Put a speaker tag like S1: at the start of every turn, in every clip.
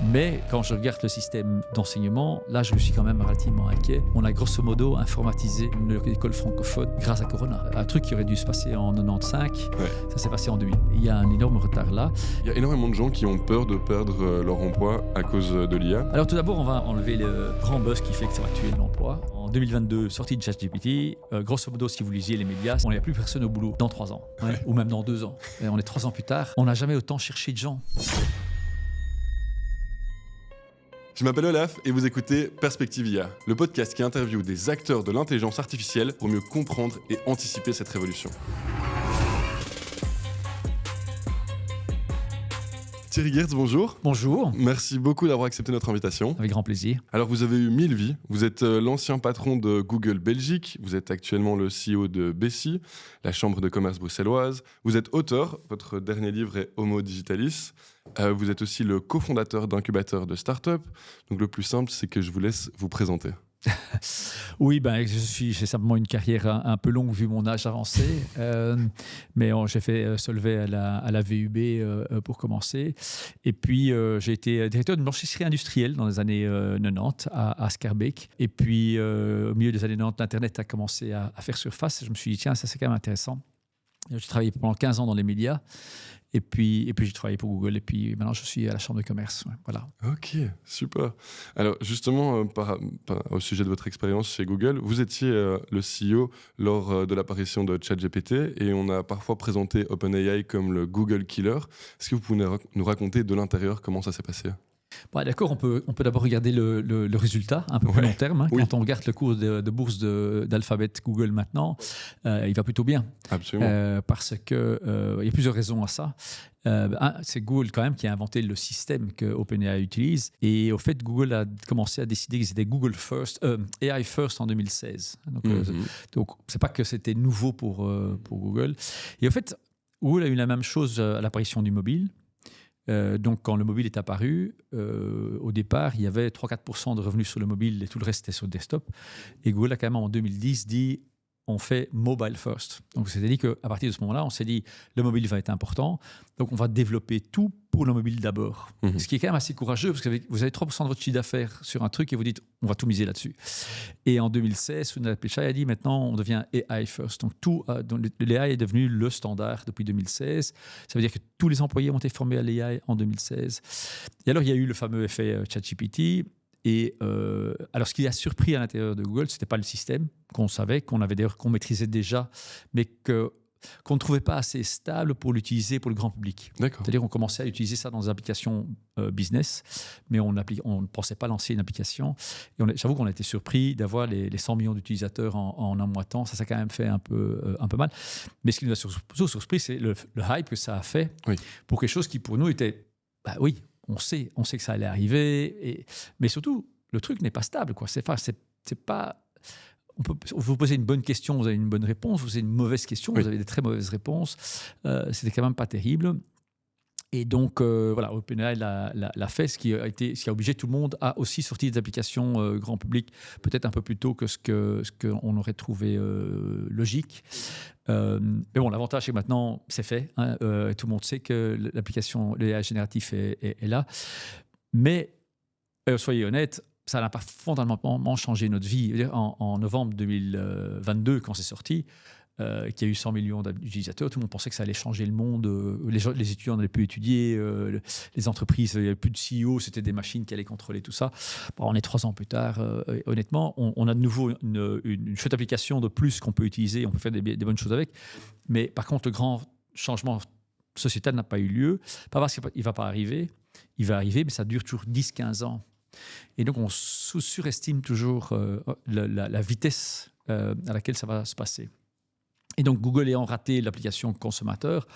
S1: Mais quand je regarde le système d'enseignement, là, je suis quand même relativement inquiet. On a grosso modo informatisé l'école francophone grâce à Corona. Un truc qui aurait dû se passer en 95, ça s'est passé en 2000. Il y a un énorme retard là.
S2: Il y a énormément de gens qui ont peur de perdre leur emploi à cause de l'IA.
S1: Alors tout d'abord, on va enlever le grand buzz qui fait que ça va tuer l'emploi. En 2022, sortie de ChatGPT, grosso modo, si vous lisiez les médias, on n'y a plus personne au boulot dans 3 ans, ou même dans 2 ans. Et on est 3 ans plus tard, on n'a jamais autant cherché de gens.
S2: Je m'appelle Olaf et vous écoutez Perspective IA, le podcast qui interviewe des acteurs de l'intelligence artificielle pour mieux comprendre et anticiper cette révolution. Thierry Geerts, bonjour.
S1: Bonjour.
S2: Merci beaucoup d'avoir accepté notre invitation.
S1: Avec grand plaisir.
S2: Alors vous avez eu 1000 vies, vous êtes l'ancien patron de Google Belgique, vous êtes actuellement le CEO de Bessie, la chambre de commerce bruxelloise, vous êtes auteur, votre dernier livre est Homo Digitalis, vous êtes aussi le cofondateur d'incubateurs de start-up, donc le plus simple c'est que je vous laisse vous présenter.
S1: Oui, j'ai simplement une carrière un peu longue vu mon âge avancé, mais j'ai fait Solvay à la VUB pour commencer. Et puis, j'ai été directeur d'une blanchisserie industrielle dans les années 90 à Schaerbeek. Et puis, au milieu des années 90, l'Internet a commencé à faire surface. Je me suis dit, tiens, ça c'est quand même intéressant. J'ai travaillé pendant 15 ans dans les médias. Et puis j'ai travaillé pour Google et puis maintenant je suis à la chambre de commerce. Voilà.
S2: Ok, super. Alors justement, au sujet de votre expérience chez Google, vous étiez le CEO lors de l'apparition de ChatGPT et on a parfois présenté OpenAI comme le Google Killer. Est-ce que vous pouvez nous raconter de l'intérieur comment ça s'est passé ?
S1: D'accord, on peut d'abord regarder le résultat un peu plus long terme.
S2: Oui.
S1: Quand on regarde le cours de bourse d'Alphabet Google maintenant, il va plutôt bien.
S2: Absolument.
S1: Parce que il y a plusieurs raisons à ça. C'est Google quand même qui a inventé le système que OpenAI utilise. Et au fait, Google a commencé à décider que c'était Google First, AI First en 2016. Donc c'est pas que c'était nouveau pour Google. Et au fait, Google a eu la même chose à l'apparition du mobile. Donc, quand le mobile est apparu, au départ, il y avait 3-4% de revenus sur le mobile et tout le reste était sur le desktop. Et Google a quand même en 2010 dit on fait mobile first. Donc, c'est-à-dire qu'à partir de ce moment-là, on s'est dit le mobile va être important. Donc, on va développer tout pour le mobile d'abord. Ce qui est quand même assez courageux parce que vous avez 3% de votre chiffre d'affaires sur un truc et vous dites on va tout miser là-dessus. Et en 2016, Sundar Pichai a dit maintenant on devient AI first. Donc, l'AI est devenu le standard depuis 2016. Ça veut dire que tous les employés ont été formés à l'AI en 2016. Et alors, il y a eu le fameux effet ChatGPT. Et alors, ce qui a surpris à l'intérieur de Google, ce n'était pas le système qu'on savait, qu'on maîtrisait déjà, mais qu'on ne trouvait pas assez stable pour l'utiliser pour le grand public.
S2: D'accord.
S1: C'est-à-dire qu'on commençait à utiliser ça dans des applications business, mais on ne pensait pas lancer une application. Et j'avoue qu'on a été surpris d'avoir les 100 millions d'utilisateurs en un mois de temps. Ça a quand même fait un peu mal. Mais ce qui nous a surtout surpris, c'est le hype que ça a fait pour quelque chose qui, pour nous, était... On sait que ça allait arriver, mais surtout, le truc n'est pas stable. C'est pas... Vous posez une bonne question, vous avez une bonne réponse. Vous posez une mauvaise question, vous avez des très mauvaises réponses. C'était quand même pas terrible. Et donc, OpenAI l'a fait, ce qui a obligé tout le monde à aussi sortir des applications grand public, peut-être un peu plus tôt que ce qu'on aurait trouvé logique. Mais bon, l'avantage, c'est que maintenant, c'est fait. Tout le monde sait que l'application, l'AI génératif est là. Mais, soyez honnêtes, ça n'a pas fondamentalement changé notre vie. En novembre 2022, quand c'est sorti, qu'il y a eu 100 millions d'utilisateurs, tout le monde pensait que ça allait changer le monde. Les étudiants n'allaient plus étudier, les entreprises, il n'y avait plus de CEO, c'était des machines qui allaient contrôler tout ça. On est 3 ans plus tard. Honnêtement, on a de nouveau une chouette application de plus qu'on peut utiliser, on peut faire des bonnes choses avec. Mais par contre, le grand changement sociétal n'a pas eu lieu. Pas parce qu'il ne va pas arriver. Il va arriver, mais ça dure toujours 10-15 ans. Et donc, on surestime toujours la vitesse à laquelle ça va se passer. Et donc, Google ayant raté l'application consommateur,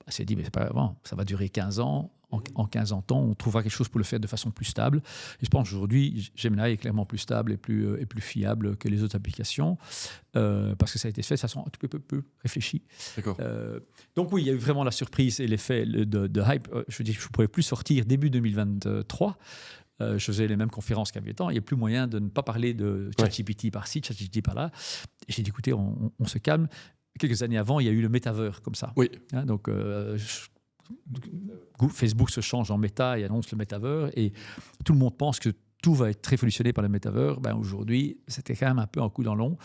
S1: s'est dit, mais c'est pas grave, ça va durer 15 ans. En 15 ans, on trouvera quelque chose pour le faire de façon plus stable. Et je pense qu'aujourd'hui, Gemini est clairement plus stable et plus fiable que les autres applications parce que ça a été fait de façon un tout peu réfléchie.
S2: D'accord.
S1: Donc oui, il y a eu vraiment la surprise et l'effet de hype. Je ne pouvais plus sortir début 2023. Je faisais les mêmes conférences qu'à 8 ans. Il n'y a plus moyen de ne pas parler de ChatGPT par-ci, ChatGPT par-là. Et j'ai dit, écoutez, on se calme. Quelques années avant, il y a eu le métavers comme ça.
S2: Oui.
S1: Donc, Facebook se change en méta et annonce le métavers, et tout le monde pense que tout va être révolutionné par le métavers. Aujourd'hui, c'était quand même un peu un coup dans l'eau.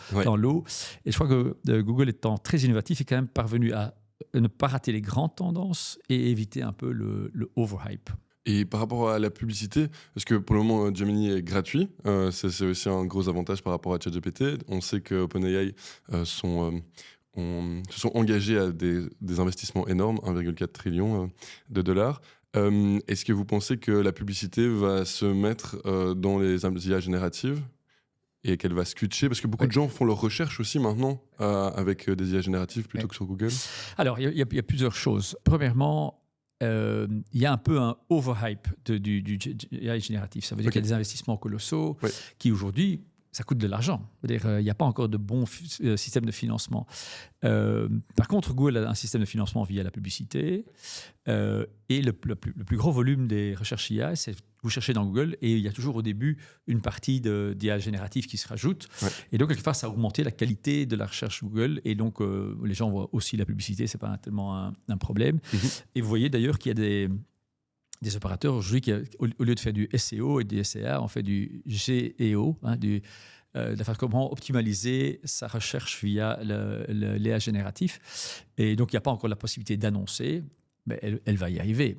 S1: Et je crois que Google, étant très innovatif, est quand même parvenu à ne pas rater les grandes tendances et éviter un peu le overhype.
S2: Et par rapport à la publicité, parce que pour le moment, Gemini est gratuit, c'est aussi un gros avantage par rapport à ChatGPT. On sait que OpenAI se sont engagés à des investissements énormes, 1,4 trillion de dollars. Est-ce que vous pensez que la publicité va se mettre dans les IA génératives et qu'elle va switcher? Parce que beaucoup de gens font leurs recherches aussi maintenant avec des IA génératives plutôt que sur Google.
S1: Alors, il y a plusieurs choses. Premièrement, il y a un peu un overhype du AI génératif. Ça veut dire qu'il y a des investissements colossaux qui aujourd'hui, ça coûte de l'argent. Il n'y a pas encore de bons systèmes de financement. Par contre, Google a un système de financement via la publicité. Et le plus gros volume des recherches IA, c'est vous cherchez dans Google et il y a toujours au début une partie d'IA générative qui se rajoute. Et donc, quelque part, ça a augmenté la qualité de la recherche Google. Et donc, les gens voient aussi la publicité, ce n'est pas tellement un problème. Et vous voyez d'ailleurs qu'il y a des opérateurs aujourd'hui qui, au lieu de faire du SEO et du SEA, on fait du GEO, de faire comment optimaliser sa recherche via l'IA génératif. Et donc, il n'y a pas encore la possibilité d'annoncer, mais elle va y arriver.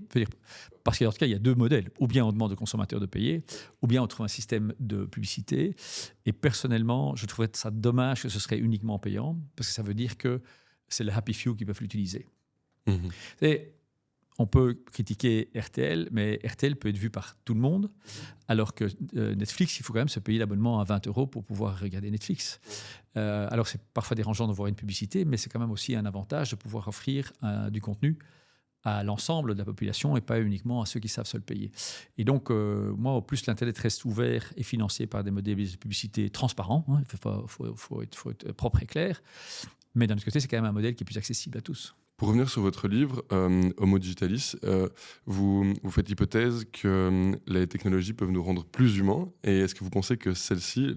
S1: Parce qu'en tout cas, il y a deux modèles. Ou bien on demande aux consommateurs de payer, ou bien on trouve un système de publicité. Et personnellement, je trouverais ça dommage que ce serait uniquement payant, parce que ça veut dire que c'est le happy few qui peuvent l'utiliser. Et on peut critiquer RTL, mais RTL peut être vu par tout le monde, alors que Netflix, il faut quand même se payer l'abonnement à 20 € pour pouvoir regarder Netflix. Alors c'est parfois dérangeant de voir une publicité, mais c'est quand même aussi un avantage de pouvoir offrir du contenu à l'ensemble de la population et pas uniquement à ceux qui savent se le payer. Et donc, moi, au plus l'Internet reste ouvert et financé par des modèles de publicité transparents, il faut être propre et clair, mais d'un autre côté, c'est quand même un modèle qui est plus accessible à tous.
S2: Pour revenir sur votre livre, Homo Digitalis, vous faites l'hypothèse que les technologies peuvent nous rendre plus humains. Et est-ce que vous pensez que celle-ci,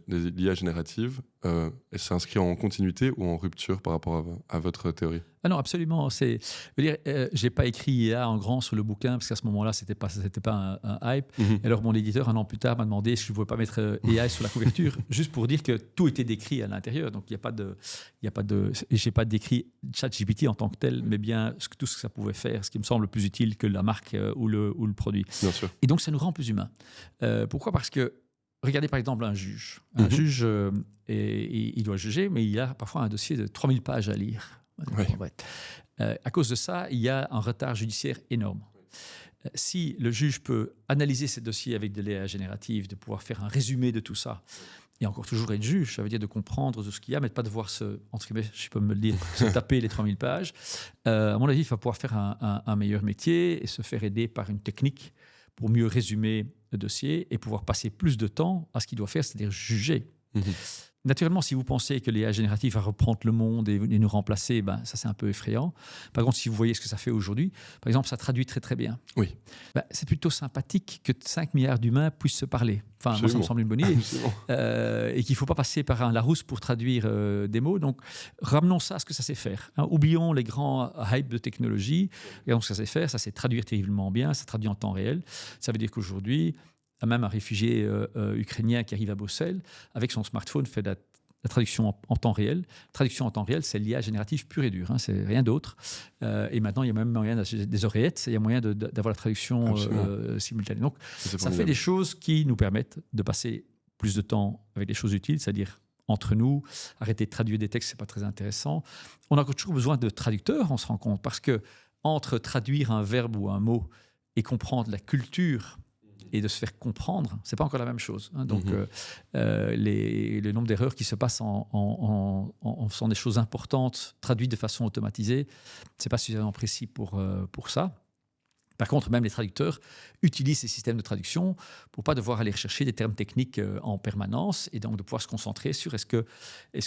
S2: l'IA générative, elle s'inscrit en continuité ou en rupture par rapport à votre théorie?
S1: Ah non, absolument. Je n'ai pas écrit IA en grand sur le bouquin, parce qu'à ce moment-là, ce n'était pas un hype. Et alors, mon éditeur, un an plus tard, m'a demandé si je ne pouvais pas mettre AI sur la couverture, juste pour dire que tout était décrit à l'intérieur. Donc, je n'ai pas décrit ChatGPT en tant que tel, mais bien tout ce que ça pouvait faire, ce qui me semble plus utile que la marque ou le produit.
S2: Bien sûr.
S1: Et donc, ça nous rend plus humains. Pourquoi ? Parce que, regardez par exemple un juge. Un juge, il doit juger, mais il a parfois un dossier de 3000 pages à lire. À cause de ça, il y a un retard judiciaire énorme. Si le juge peut analyser ces dossiers avec de l'IA générative, de pouvoir faire un résumé de tout ça, et encore toujours être juge, ça veut dire de comprendre tout ce qu'il y a, mais de ne pas devoir entre guillemets, je peux me le dire, se taper les 3000 pages. À mon avis, il va pouvoir faire un meilleur métier et se faire aider par une technique pour mieux résumer le dossier et pouvoir passer plus de temps à ce qu'il doit faire, c'est-à-dire juger. Naturellement, si vous pensez que l'IA générative va reprendre le monde et nous remplacer, ça c'est un peu effrayant. Par contre, si vous voyez ce que ça fait aujourd'hui, par exemple, ça traduit très très bien.
S2: Oui.
S1: C'est plutôt sympathique que 5 milliards d'humains puissent se parler. Enfin, moi, ça me semble une bonne idée. Et qu'il ne faut pas passer par un Larousse pour traduire des mots. Donc, ramenons ça à ce que ça sait faire. Oublions les grands hypes de technologie. Regardons ce que ça sait faire. Ça sait traduire terriblement bien. Ça traduit en temps réel. Ça veut dire qu'aujourd'hui, même un réfugié ukrainien qui arrive à Bruxelles, avec son smartphone, fait la traduction en temps réel. La traduction en temps réel, c'est l'IA générative pure et dure, c'est rien d'autre. Et maintenant, il y a même moyen d'acheter des oreillettes, il y a moyen d'avoir la traduction simultanée. Donc, ça fait des choses qui nous permettent de passer plus de temps avec des choses utiles, c'est-à-dire entre nous, arrêter de traduire des textes, c'est pas très intéressant. On a toujours besoin de traducteurs, on se rend compte, parce que entre traduire un verbe ou un mot et comprendre la culture et de se faire comprendre, c'est pas encore la même chose. Donc, le nombre d'erreurs qui se passent en faisant des choses importantes, traduites de façon automatisée, c'est pas suffisamment précis pour ça. Par contre, même les traducteurs utilisent ces systèmes de traduction pour pas devoir aller chercher des termes techniques en permanence et donc de pouvoir se concentrer sur est-ce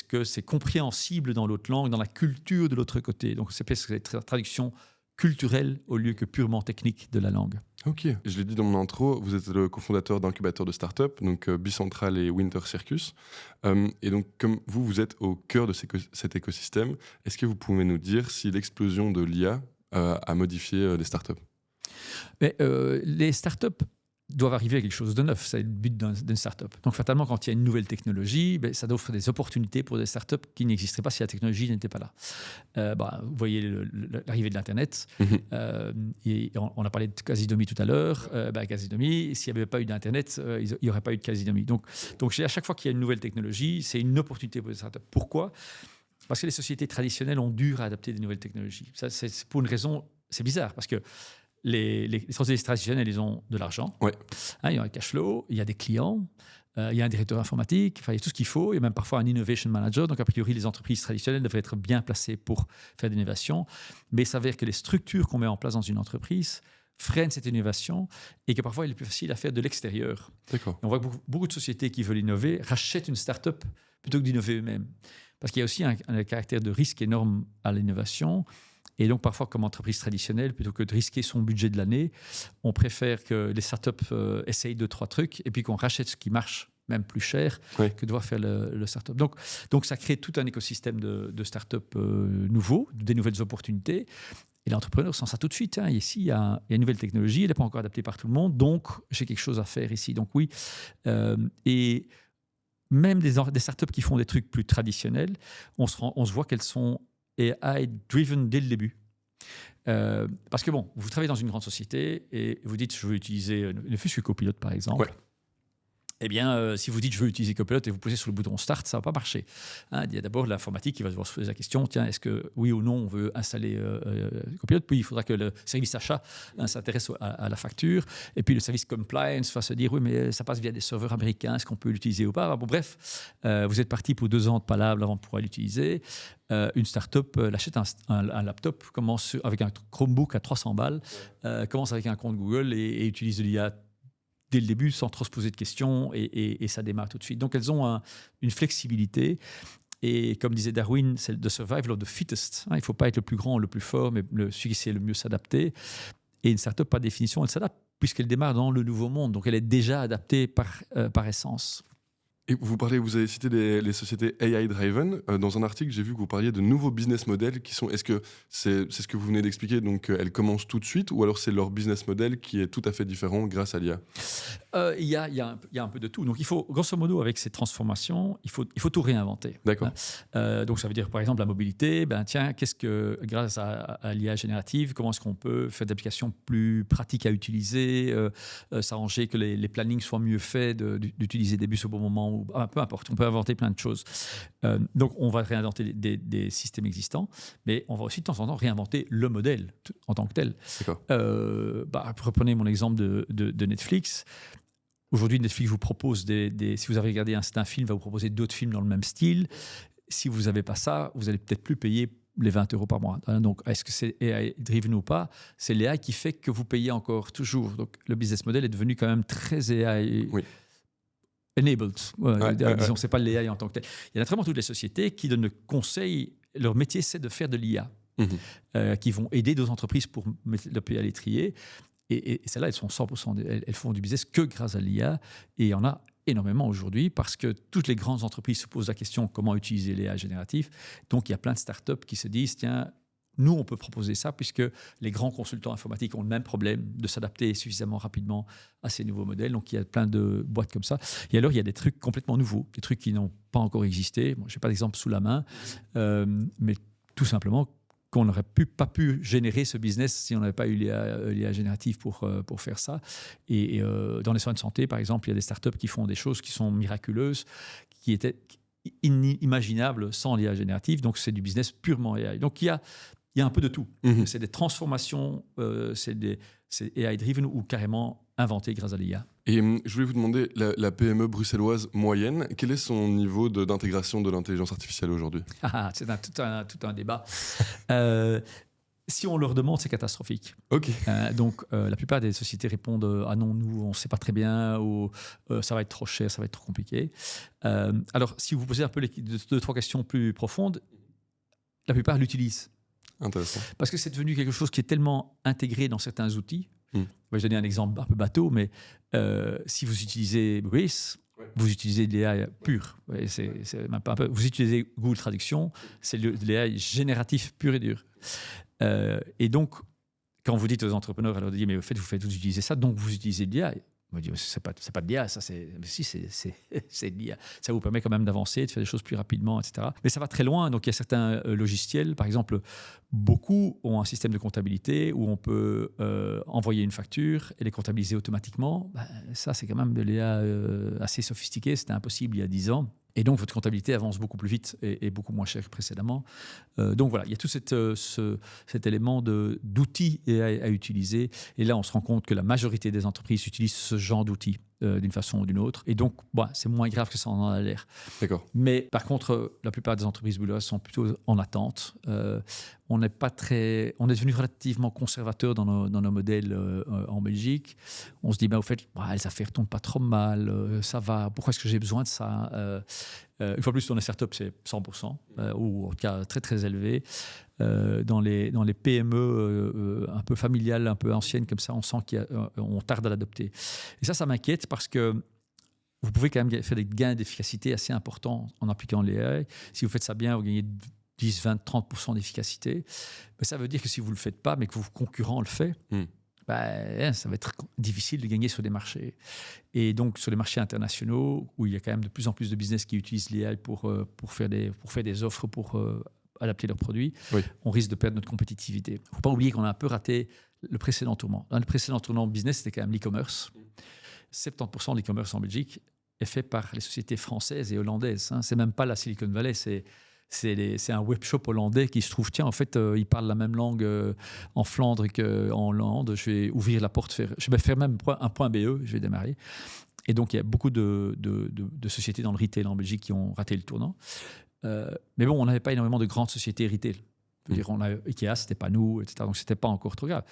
S1: que c'est compréhensible dans l'autre langue, dans la culture de l'autre côté. Donc, c'est presque des traductions culturelles au lieu que purement techniques de la langue.
S2: Ok, je l'ai dit dans mon intro, vous êtes le cofondateur d'incubateurs de start-up, donc Bicentral et Winter Circus. Et donc, comme vous êtes au cœur de cet écosystème, est-ce que vous pouvez nous dire si l'explosion de l'IA à modifier les startups?
S1: Mais, les startups doivent arriver à quelque chose de neuf. C'est le but d'une startup. Donc, fatalement, quand il y a une nouvelle technologie, ça offre des opportunités pour des startups qui n'existeraient pas si la technologie n'était pas là. Vous voyez l'arrivée de l'Internet. Et on a parlé de quasi-domi tout à l'heure. Quasi-domi, s'il n'y avait pas eu d'Internet, il n'y aurait pas eu de quasi-domi. Donc, à chaque fois qu'il y a une nouvelle technologie, c'est une opportunité pour les startups. Pourquoi ? Parce que les sociétés traditionnelles ont dû réadapter des nouvelles technologies. Ça, c'est pour une raison, c'est bizarre, parce que les sociétés traditionnelles, ils ont de l'argent.
S2: Ouais.
S1: Il y a un cash flow, il y a des clients, il y a un directeur informatique, il y a tout ce qu'il faut. Il y a même parfois un innovation manager. Donc, a priori, les entreprises traditionnelles devraient être bien placées pour faire de l'innovation. Mais il s'avère que les structures qu'on met en place dans une entreprise freinent cette innovation et que parfois, il est plus facile à faire de l'extérieur.
S2: D'accord.
S1: On voit que beaucoup de sociétés qui veulent innover rachètent une start-up plutôt que d'innover eux-mêmes. Parce qu'il y a aussi un caractère de risque énorme à l'innovation. Et donc, parfois, comme entreprise traditionnelle, plutôt que de risquer son budget de l'année, on préfère que les startups essayent 2-3 trucs et puis qu'on rachète ce qui marche, même plus cher, que de devoir faire le startup. Donc, ça crée tout un écosystème de startups nouveaux, des nouvelles opportunités. Et l'entrepreneur sent ça tout de suite. Ici, il y a une nouvelle technologie, elle n'est pas encore adaptée par tout le monde, donc j'ai quelque chose à faire ici. Donc, oui. Et même des startups qui font des trucs plus traditionnels, on se voit qu'elles sont AI-driven dès le début. Parce que vous travaillez dans une grande société et vous dites je veux utiliser ne fût-ce que Copilot par exemple. Ouais. Eh bien, si vous dites je veux utiliser Copilot et vous posez sur le bouton Start, ça ne va pas marcher. Il y a d'abord l'informatique qui va devoir se poser la question, tiens, est-ce que oui ou non on veut installer Copilot? Puis il faudra que le service achat s'intéresse à la facture. Et puis le service compliance va se dire, oui, mais ça passe via des serveurs américains, est-ce qu'on peut l'utiliser ou pas? Bref, vous êtes parti pour 2 ans de palabres avant de pouvoir l'utiliser. Une start-up l'achète un laptop, commence avec un Chromebook à 300 balles, commence avec un compte Google et utilise de l'IA dès le début, sans trop se poser de questions, et ça démarre tout de suite. Donc, elles ont une flexibilité. Et comme disait Darwin, c'est the survival of the fittest. Il ne faut pas être le plus grand, le plus fort, mais celui qui sait le mieux s'adapter. Et une start-up, par définition, elle s'adapte, puisqu'elle démarre dans le nouveau monde. Donc, elle est déjà adaptée par essence.
S2: Et vous avez cité les sociétés AI-driven. Dans un article, j'ai vu que vous parliez de nouveaux business models qui sont... Est-ce que c'est ce que vous venez d'expliquer, donc elles commencent tout de suite, ou alors c'est leur business model qui est tout à fait différent grâce à l'IA?
S1: Il y a un peu de tout. Donc, il faut, grosso modo, avec ces transformations, il faut tout réinventer.
S2: D'accord.
S1: Donc, ça veut dire, par exemple, la mobilité. Qu'est-ce que, grâce à l'IA générative, comment est-ce qu'on peut faire des applications plus pratiques à utiliser, s'arranger que les plannings soient mieux faits, d'utiliser des bus au bon moment, peu importe. On peut inventer plein de choses. Donc, on va réinventer des systèmes existants, mais on va aussi, de temps en temps, réinventer le modèle en tant que tel.
S2: D'accord.
S1: Reprenez mon exemple de Netflix. Aujourd'hui, Netflix vous propose si vous avez regardé un film, va vous proposer d'autres films dans le même style. Si vous n'avez pas ça, vous allez peut-être plus payer les 20 € par mois. Donc, est-ce que c'est AI-driven ou pas? C'est l'AI qui fait que vous payez encore toujours. Donc, le business model est devenu quand même très AI. Oui. Enabled. Disons, c'est pas l'AI en tant que tel. Il y a naturellement toutes les sociétés qui donnent le conseil. Leur métier, c'est de faire de l'IA, qui vont aider d'autres entreprises pour mettre le pays à l'étrier. Et celles-là, elles sont 100%, elles font du business que grâce à l'IA. Et il y en a énormément aujourd'hui parce que toutes les grandes entreprises se posent la question comment utiliser l'IA génératif. Donc, il y a plein de startups qui se disent, tiens, nous, on peut proposer ça puisque les grands consultants informatiques ont le même problème de s'adapter suffisamment rapidement à ces nouveaux modèles. Donc, il y a plein de boîtes comme ça. Et alors, il y a des trucs complètement nouveaux, des trucs qui n'ont pas encore existé. Je n'ai pas d'exemple sous la main, mais tout simplement qu'on n'aurait pas pu générer ce business si on n'avait pas eu l'IA générative pour faire ça. Et dans les soins de santé, par exemple, il y a des startups qui font des choses qui sont miraculeuses, qui étaient inimaginables sans l'IA générative. Donc, c'est du business purement AI. Donc, il y a un peu de tout. C'est des transformations, c'est AI-driven ou carrément inventées grâce à l'IA.
S2: Et je voulais vous demander, la PME bruxelloise moyenne, quel est son niveau d'intégration de l'intelligence artificielle aujourd'hui?
S1: C'est tout un débat. Si on leur demande, c'est catastrophique.
S2: Okay.
S1: Donc, la plupart des sociétés répondent « Ah non, nous, on ne sait pas très bien » ou « Ça va être trop cher, ça va être trop compliqué ». Alors, si vous posez un peu 2-3 questions plus profondes, la plupart l'utilisent.
S2: Intéressant.
S1: Parce que c'est devenu quelque chose qui est tellement intégré dans certains outils. Je vais donner un exemple un peu bateau, mais si vous utilisez Breeze, vous utilisez de l'AI pur. C'est même pas un peu. Vous utilisez Google Traduction, c'est de l'AI génératif pur et dur. Et donc, quand vous dites aux entrepreneurs, alors dites, mais au fait, vous utilisez ça, donc vous utilisez de l'IA. On me dit, c'est pas de l'IA, ça, mais si, c'est de l'IA. Ça vous permet quand même d'avancer, de faire des choses plus rapidement, etc. Mais ça va très loin. Donc, il y a certains logiciels, par exemple, beaucoup ont un système de comptabilité où on peut envoyer une facture et les comptabiliser automatiquement. Ça, c'est quand même de l'IA assez sophistiqué. C'était impossible il y a 10 ans. Et donc, votre comptabilité avance beaucoup plus vite et beaucoup moins cher que précédemment. Donc, voilà, il y a tout cet élément d'outils à utiliser. Et là, on se rend compte que la majorité des entreprises utilisent ce genre d'outils d'une façon ou d'une autre. Et donc, c'est moins grave que ça en a l'air.
S2: D'accord.
S1: Mais par contre, la plupart des entreprises boulot sont plutôt en attente. On est devenu relativement conservateur dans nos modèles en Belgique. On se dit, au fait, les affaires ne tombent pas trop mal, ça va, pourquoi est-ce que j'ai besoin de ça une fois plus, dans les startups, c'est 100%, ou en tout cas très très élevé. Dans les PME un peu familiales, un peu anciennes comme ça, on sent qu'on tarde à l'adopter. Et ça m'inquiète parce que vous pouvez quand même faire des gains d'efficacité assez importants en appliquant l'AI. Si vous faites ça bien, vous gagnez 10, 20, 30% d'efficacité. Mais ça veut dire que si vous ne le faites pas, mais que vos concurrents le font, ça va être difficile de gagner sur des marchés. Et donc, sur les marchés internationaux, où il y a quand même de plus en plus de business qui utilisent l'AI pour faire des offres, pour adapter leurs produits, on risque de perdre notre compétitivité. Il ne faut pas oublier qu'on a un peu raté le précédent tournant. Dans le précédent tournant business, c'était quand même l'e-commerce. 70% de l'e-commerce en Belgique est fait par les sociétés françaises et hollandaises. Ce n'est même pas la Silicon Valley, c'est un webshop hollandais qui se trouve, tiens, en fait, ils parlent la même langue en Flandre qu'en Hollande. Je vais ouvrir la porte, je vais faire même un point BE, je vais démarrer. Et donc, il y a beaucoup de sociétés dans le retail en Belgique qui ont raté le tournant. Mais bon, on n'avait pas énormément de grandes sociétés retail. Je veux dire, Ikea, ce n'était pas nous, etc. Donc, ce n'était pas encore trop grave.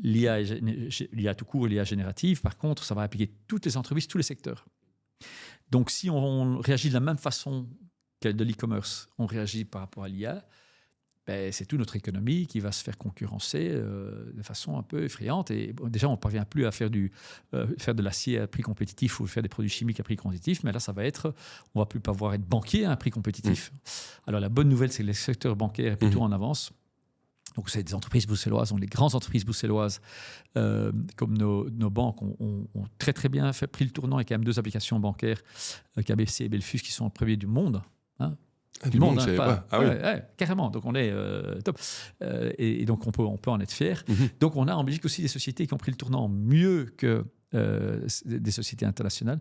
S1: L'IA tout court, l'IA générative, par contre, ça va appliquer toutes les entreprises, tous les secteurs. Donc, si on réagit de la même façon que de l'e-commerce, on réagit par rapport à l'IA, c'est toute notre économie qui va se faire concurrencer de façon un peu effrayante. Et déjà, on ne parvient plus à faire de l'acier à prix compétitif ou faire des produits chimiques à prix compétitif, mais là, on ne va plus pouvoir être banquier à un prix compétitif. Alors, la bonne nouvelle, c'est que le secteur bancaire est plutôt en avance. Donc, c'est des entreprises bruxelloises, les grandes entreprises bruxelloises, comme nos banques, ont très, très bien pris le tournant avec quand même 2 applications bancaires, KBC et Belfus, qui sont les premiers du monde.
S2: Du monde, je ne savais pas. Ah oui.
S1: Carrément, donc on est top. Et donc, on peut en être fier. Donc, on a en Belgique aussi des sociétés qui ont pris le tournant mieux que des sociétés internationales.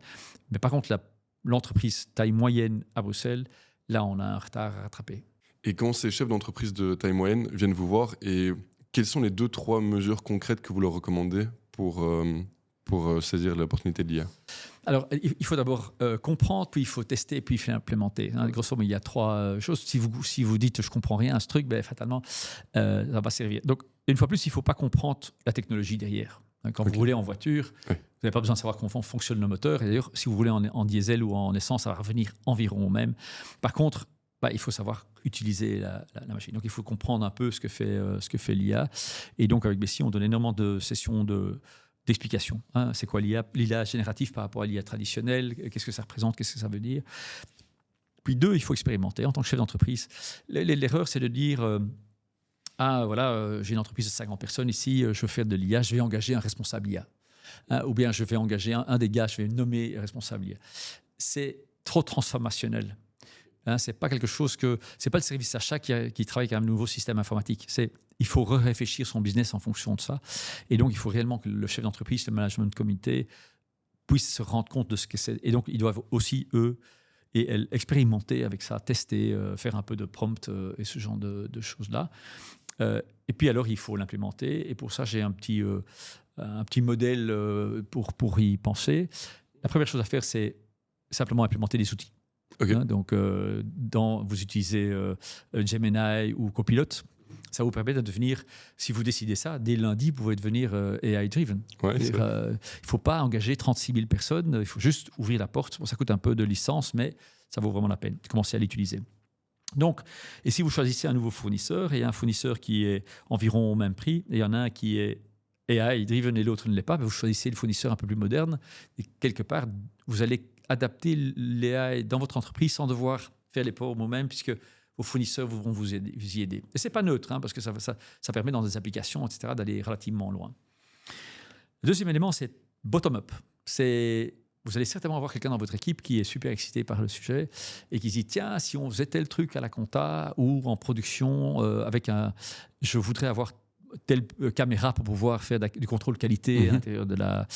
S1: Mais par contre, l'entreprise taille moyenne à Bruxelles, là, on a un retard à rattraper.
S2: Et quand ces chefs d'entreprise de taille moyenne viennent vous voir, et quelles sont les 2-3 mesures concrètes que vous leur recommandez pour saisir l'opportunité de l'IA? Alors,
S1: il faut d'abord comprendre, puis il faut tester, puis il faut implémenter. Grosso modo, il y a 3 choses. Si vous dites « je ne comprends rien à ce truc », fatalement, ça ne va pas servir. Donc, une fois plus, il ne faut pas comprendre la technologie derrière. Quand vous roulez en voiture, vous n'avez pas besoin de savoir comment fonctionne le moteur. Et d'ailleurs, si vous roulez en diesel ou en essence, ça va revenir environ au même. Par contre, il faut savoir utiliser la machine. Donc, il faut comprendre un peu ce que fait l'IA. Et donc, avec Bessie, on donne énormément de sessions d'explication. C'est quoi l'IA générative par rapport à l'IA traditionnelle? Qu'est-ce que ça représente? Qu'est-ce que ça veut dire? Puis 2, il faut expérimenter en tant que chef d'entreprise. L'erreur, c'est de dire j'ai une entreprise de 50 personnes ici, je veux faire de l'IA, je vais engager un responsable IA. Ou bien je vais engager un des gars, je vais nommer responsable IA. C'est trop transformationnel. C'est pas quelque chose c'est pas le service achat qui travaille avec un nouveau système informatique. Il faut réfléchir son business en fonction de ça. Et donc, il faut réellement que le chef d'entreprise, le management comité, puisse se rendre compte de ce que c'est. Et donc, ils doivent aussi, eux et elles, expérimenter avec ça, tester, faire un peu de prompt et ce genre de choses-là. Et puis, alors, il faut l'implémenter. Et pour ça, j'ai un petit modèle pour y penser. La première chose à faire, c'est simplement implémenter des outils.
S2: Okay.
S1: Donc, vous utilisez Gemini ou Copilot. Ça vous permet de devenir, si vous décidez ça, dès lundi, vous pouvez devenir AI-driven.
S2: Ouais,
S1: il ne faut pas engager 36 000 personnes, il faut juste ouvrir la porte. Bon, ça coûte un peu de licence, mais ça vaut vraiment la peine de commencer à l'utiliser. Donc, et si vous choisissez un nouveau fournisseur, il y a un fournisseur qui est environ au même prix, et il y en a un qui est AI-driven et l'autre ne l'est pas, mais vous choisissez le fournisseur un peu plus moderne, et quelque part, vous allez adapter l'AI dans votre entreprise sans devoir faire l'effort vous-même, puisque vos fournisseurs vont vous y aider. Et ce n'est pas neutre, hein, parce que ça permet dans des applications, etc., d'aller relativement loin. Le deuxième élément, c'est bottom-up. Vous allez certainement avoir quelqu'un dans votre équipe qui est super excité par le sujet et qui se dit, tiens, si on faisait tel truc à la compta ou en production, je voudrais avoir telle caméra pour pouvoir faire du contrôle qualité à l'intérieur de la...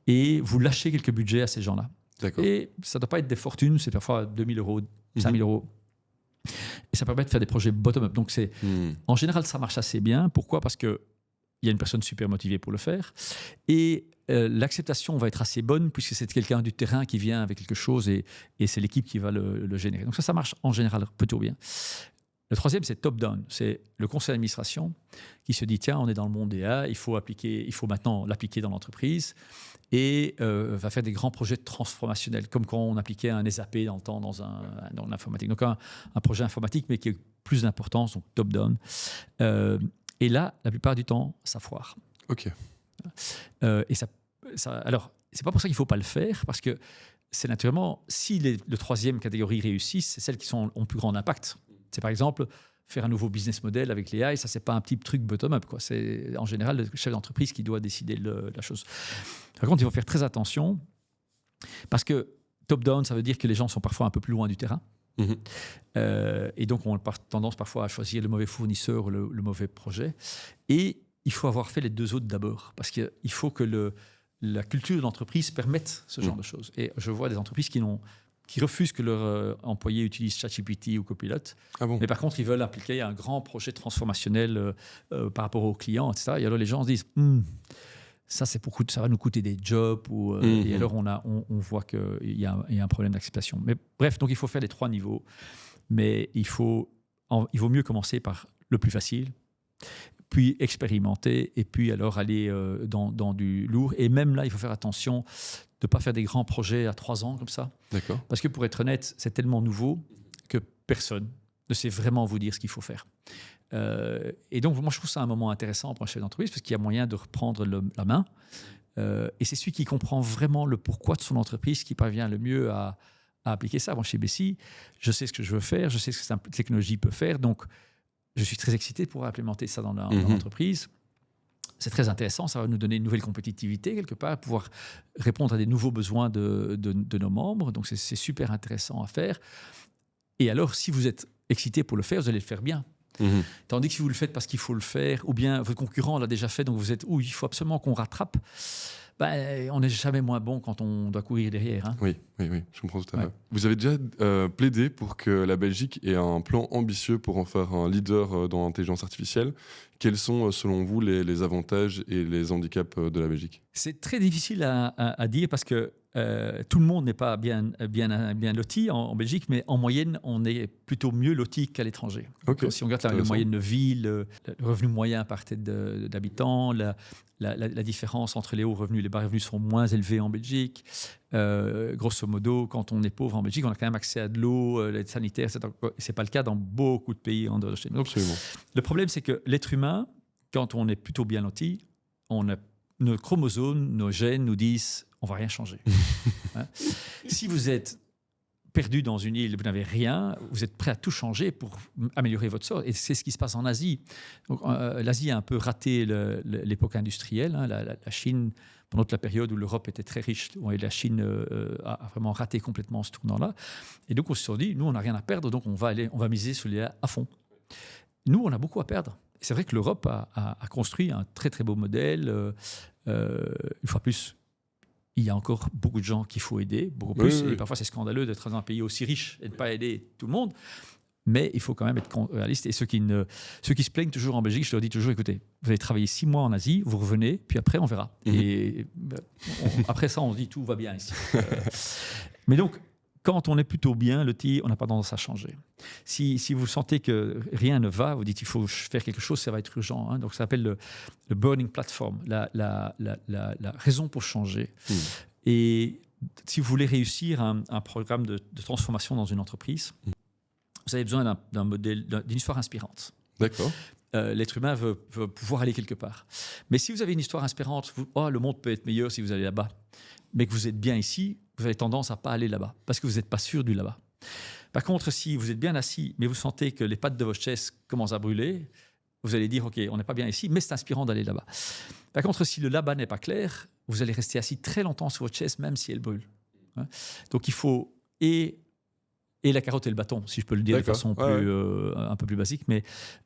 S1: Et vous lâchez quelques budgets à ces gens-là.
S2: D'accord.
S1: Et ça ne doit pas être des fortunes, c'est parfois 2 000 euros, 5 000 euros. Et ça permet de faire des projets bottom-up. Donc, en général, ça marche assez bien. Pourquoi ? Parce qu'il y a une personne super motivée pour le faire. Et l'acceptation va être assez bonne puisque c'est quelqu'un du terrain qui vient avec quelque chose et c'est l'équipe qui va le générer. Donc ça marche en général plutôt bien. Le troisième, c'est top-down. C'est le conseil d'administration qui se dit, tiens, on est dans le monde DA, il faut maintenant l'appliquer dans l'entreprise et va faire des grands projets transformationnels, comme quand on appliquait un SAP dans le temps dans l'informatique. Donc un projet informatique, mais qui a plus d'importance, donc top-down. Et là, la plupart du temps, ça foire.
S2: OK.
S1: Alors, c'est pas pour ça qu'il ne faut pas le faire, parce que c'est naturellement, si le troisième catégorie réussissent, c'est celles qui ont plus grand impact. C'est par exemple faire un nouveau business model avec les AI, ça c'est pas un petit truc bottom-up, quoi. C'est en général le chef d'entreprise qui doit décider la chose. Par contre, il faut faire très attention parce que top-down, ça veut dire que les gens sont parfois un peu plus loin du terrain. Et donc on a tendance parfois à choisir le mauvais fournisseur ou le mauvais projet. Et il faut avoir fait les deux autres d'abord parce qu'il faut que la culture de l'entreprise permette ce genre de choses. Et je vois des entreprises qui refusent que leurs employés utilisent ChatGPT ou Copilot. Ah bon ? Mais par contre, ils veulent appliquer un grand projet transformationnel par rapport aux clients, etc. Et alors les gens se disent, ça va nous coûter des jobs. Et alors on voit qu'il y a un problème d'acceptation. Mais bref, donc il faut faire les 3 niveaux. Mais il vaut mieux commencer par le plus facile, puis expérimenter, et puis alors aller dans du lourd. Et même là, il faut faire attention de ne pas faire des grands projets à 3 ans comme ça.
S2: D'accord.
S1: Parce que pour être honnête, c'est tellement nouveau que personne ne sait vraiment vous dire ce qu'il faut faire. Et donc, moi, je trouve ça un moment intéressant pour un chef d'entreprise parce qu'il y a moyen de reprendre la main. Et c'est celui qui comprend vraiment le pourquoi de son entreprise qui parvient le mieux à appliquer ça. Moi, chez Bessie, je sais ce que je veux faire, je sais ce que cette technologie peut faire. Donc, je suis très excité pour implémenter ça dans l'entreprise. C'est très intéressant, ça va nous donner une nouvelle compétitivité quelque part, pouvoir répondre à des nouveaux besoins de nos membres. Donc, c'est super intéressant à faire. Et alors, si vous êtes excité pour le faire, vous allez le faire bien. Tandis que si vous le faites parce qu'il faut le faire, ou bien votre concurrent l'a déjà fait, donc vous êtes « il faut absolument qu'on rattrape », on n'est jamais moins bon quand on doit courir derrière. Hein.
S2: Oui, je comprends tout à fait. Vous avez déjà plaidé pour que la Belgique ait un plan ambitieux pour en faire un leader dans l'intelligence artificielle. Quels sont, selon vous, les avantages et les handicaps de la Belgique ? C'est
S1: très difficile à dire parce que tout le monde n'est pas bien loti en Belgique, mais en moyenne, on est plutôt mieux loti qu'à l'étranger.
S2: Okay.
S1: Si on regarde la moyenne de vie, le revenu moyen par tête d'habitants, la différence entre les hauts revenus et les bas revenus sont moins élevés en Belgique. Grosso modo, quand on est pauvre en Belgique, on a quand même accès à de l'eau, l'aide sanitaire. Ce n'est pas le cas dans beaucoup de pays en dehors de chez nous. Le problème, c'est que l'être humain, quand on est plutôt bien loti, nos chromosomes, nos gènes nous disent on ne va rien changer. Si vous êtes perdu dans une île, vous n'avez rien, vous êtes prêt à tout changer pour améliorer votre sort. Et c'est ce qui se passe en Asie. Donc, l'Asie a un peu raté l'époque industrielle. Hein. La Chine, pendant toute la période où l'Europe était très riche, la Chine a vraiment raté complètement ce tournant-là. Et donc, on se sont dit, nous, on n'a rien à perdre, donc on va miser sur l'IA à fond. Nous, on a beaucoup à perdre. C'est vrai que l'Europe a construit un très, très beau modèle. Une fois plus, il y a encore beaucoup de gens qu'il faut aider, beaucoup plus. Oui. Et parfois, c'est scandaleux d'être dans un pays aussi riche et de ne pas aider tout le monde. Mais il faut quand même être réaliste. Et ceux qui se plaignent toujours en Belgique, je leur dis toujours, écoutez, vous allez travailler 6 mois en Asie, vous revenez, puis après, on verra. Et après ça, on se dit, tout va bien ici. Mais donc, quand on est plutôt bien loti, on n'a pas tendance à changer. Si vous sentez que rien ne va, vous dites il faut faire quelque chose, ça va être urgent. Hein. Donc ça s'appelle le burning platform, la raison pour changer. Et si vous voulez réussir un programme de transformation dans une entreprise, vous avez besoin d'un modèle, d'une histoire inspirante.
S2: D'accord.
S1: L'être humain veut pouvoir aller quelque part. Mais si vous avez une histoire inspirante, le monde peut être meilleur si vous allez là-bas, mais que vous êtes bien ici, vous avez tendance à ne pas aller là-bas, parce que vous n'êtes pas sûr du là-bas. Par contre, si vous êtes bien assis, mais vous sentez que les pattes de votre chaise commencent à brûler, vous allez dire, OK, on n'est pas bien ici, mais c'est inspirant d'aller là-bas. Par contre, si le là-bas n'est pas clair, vous allez rester assis très longtemps sur votre chaise, même si elle brûle. Donc, il faut et la carotte et le bâton, si je peux le dire de façon un peu plus basique. Mais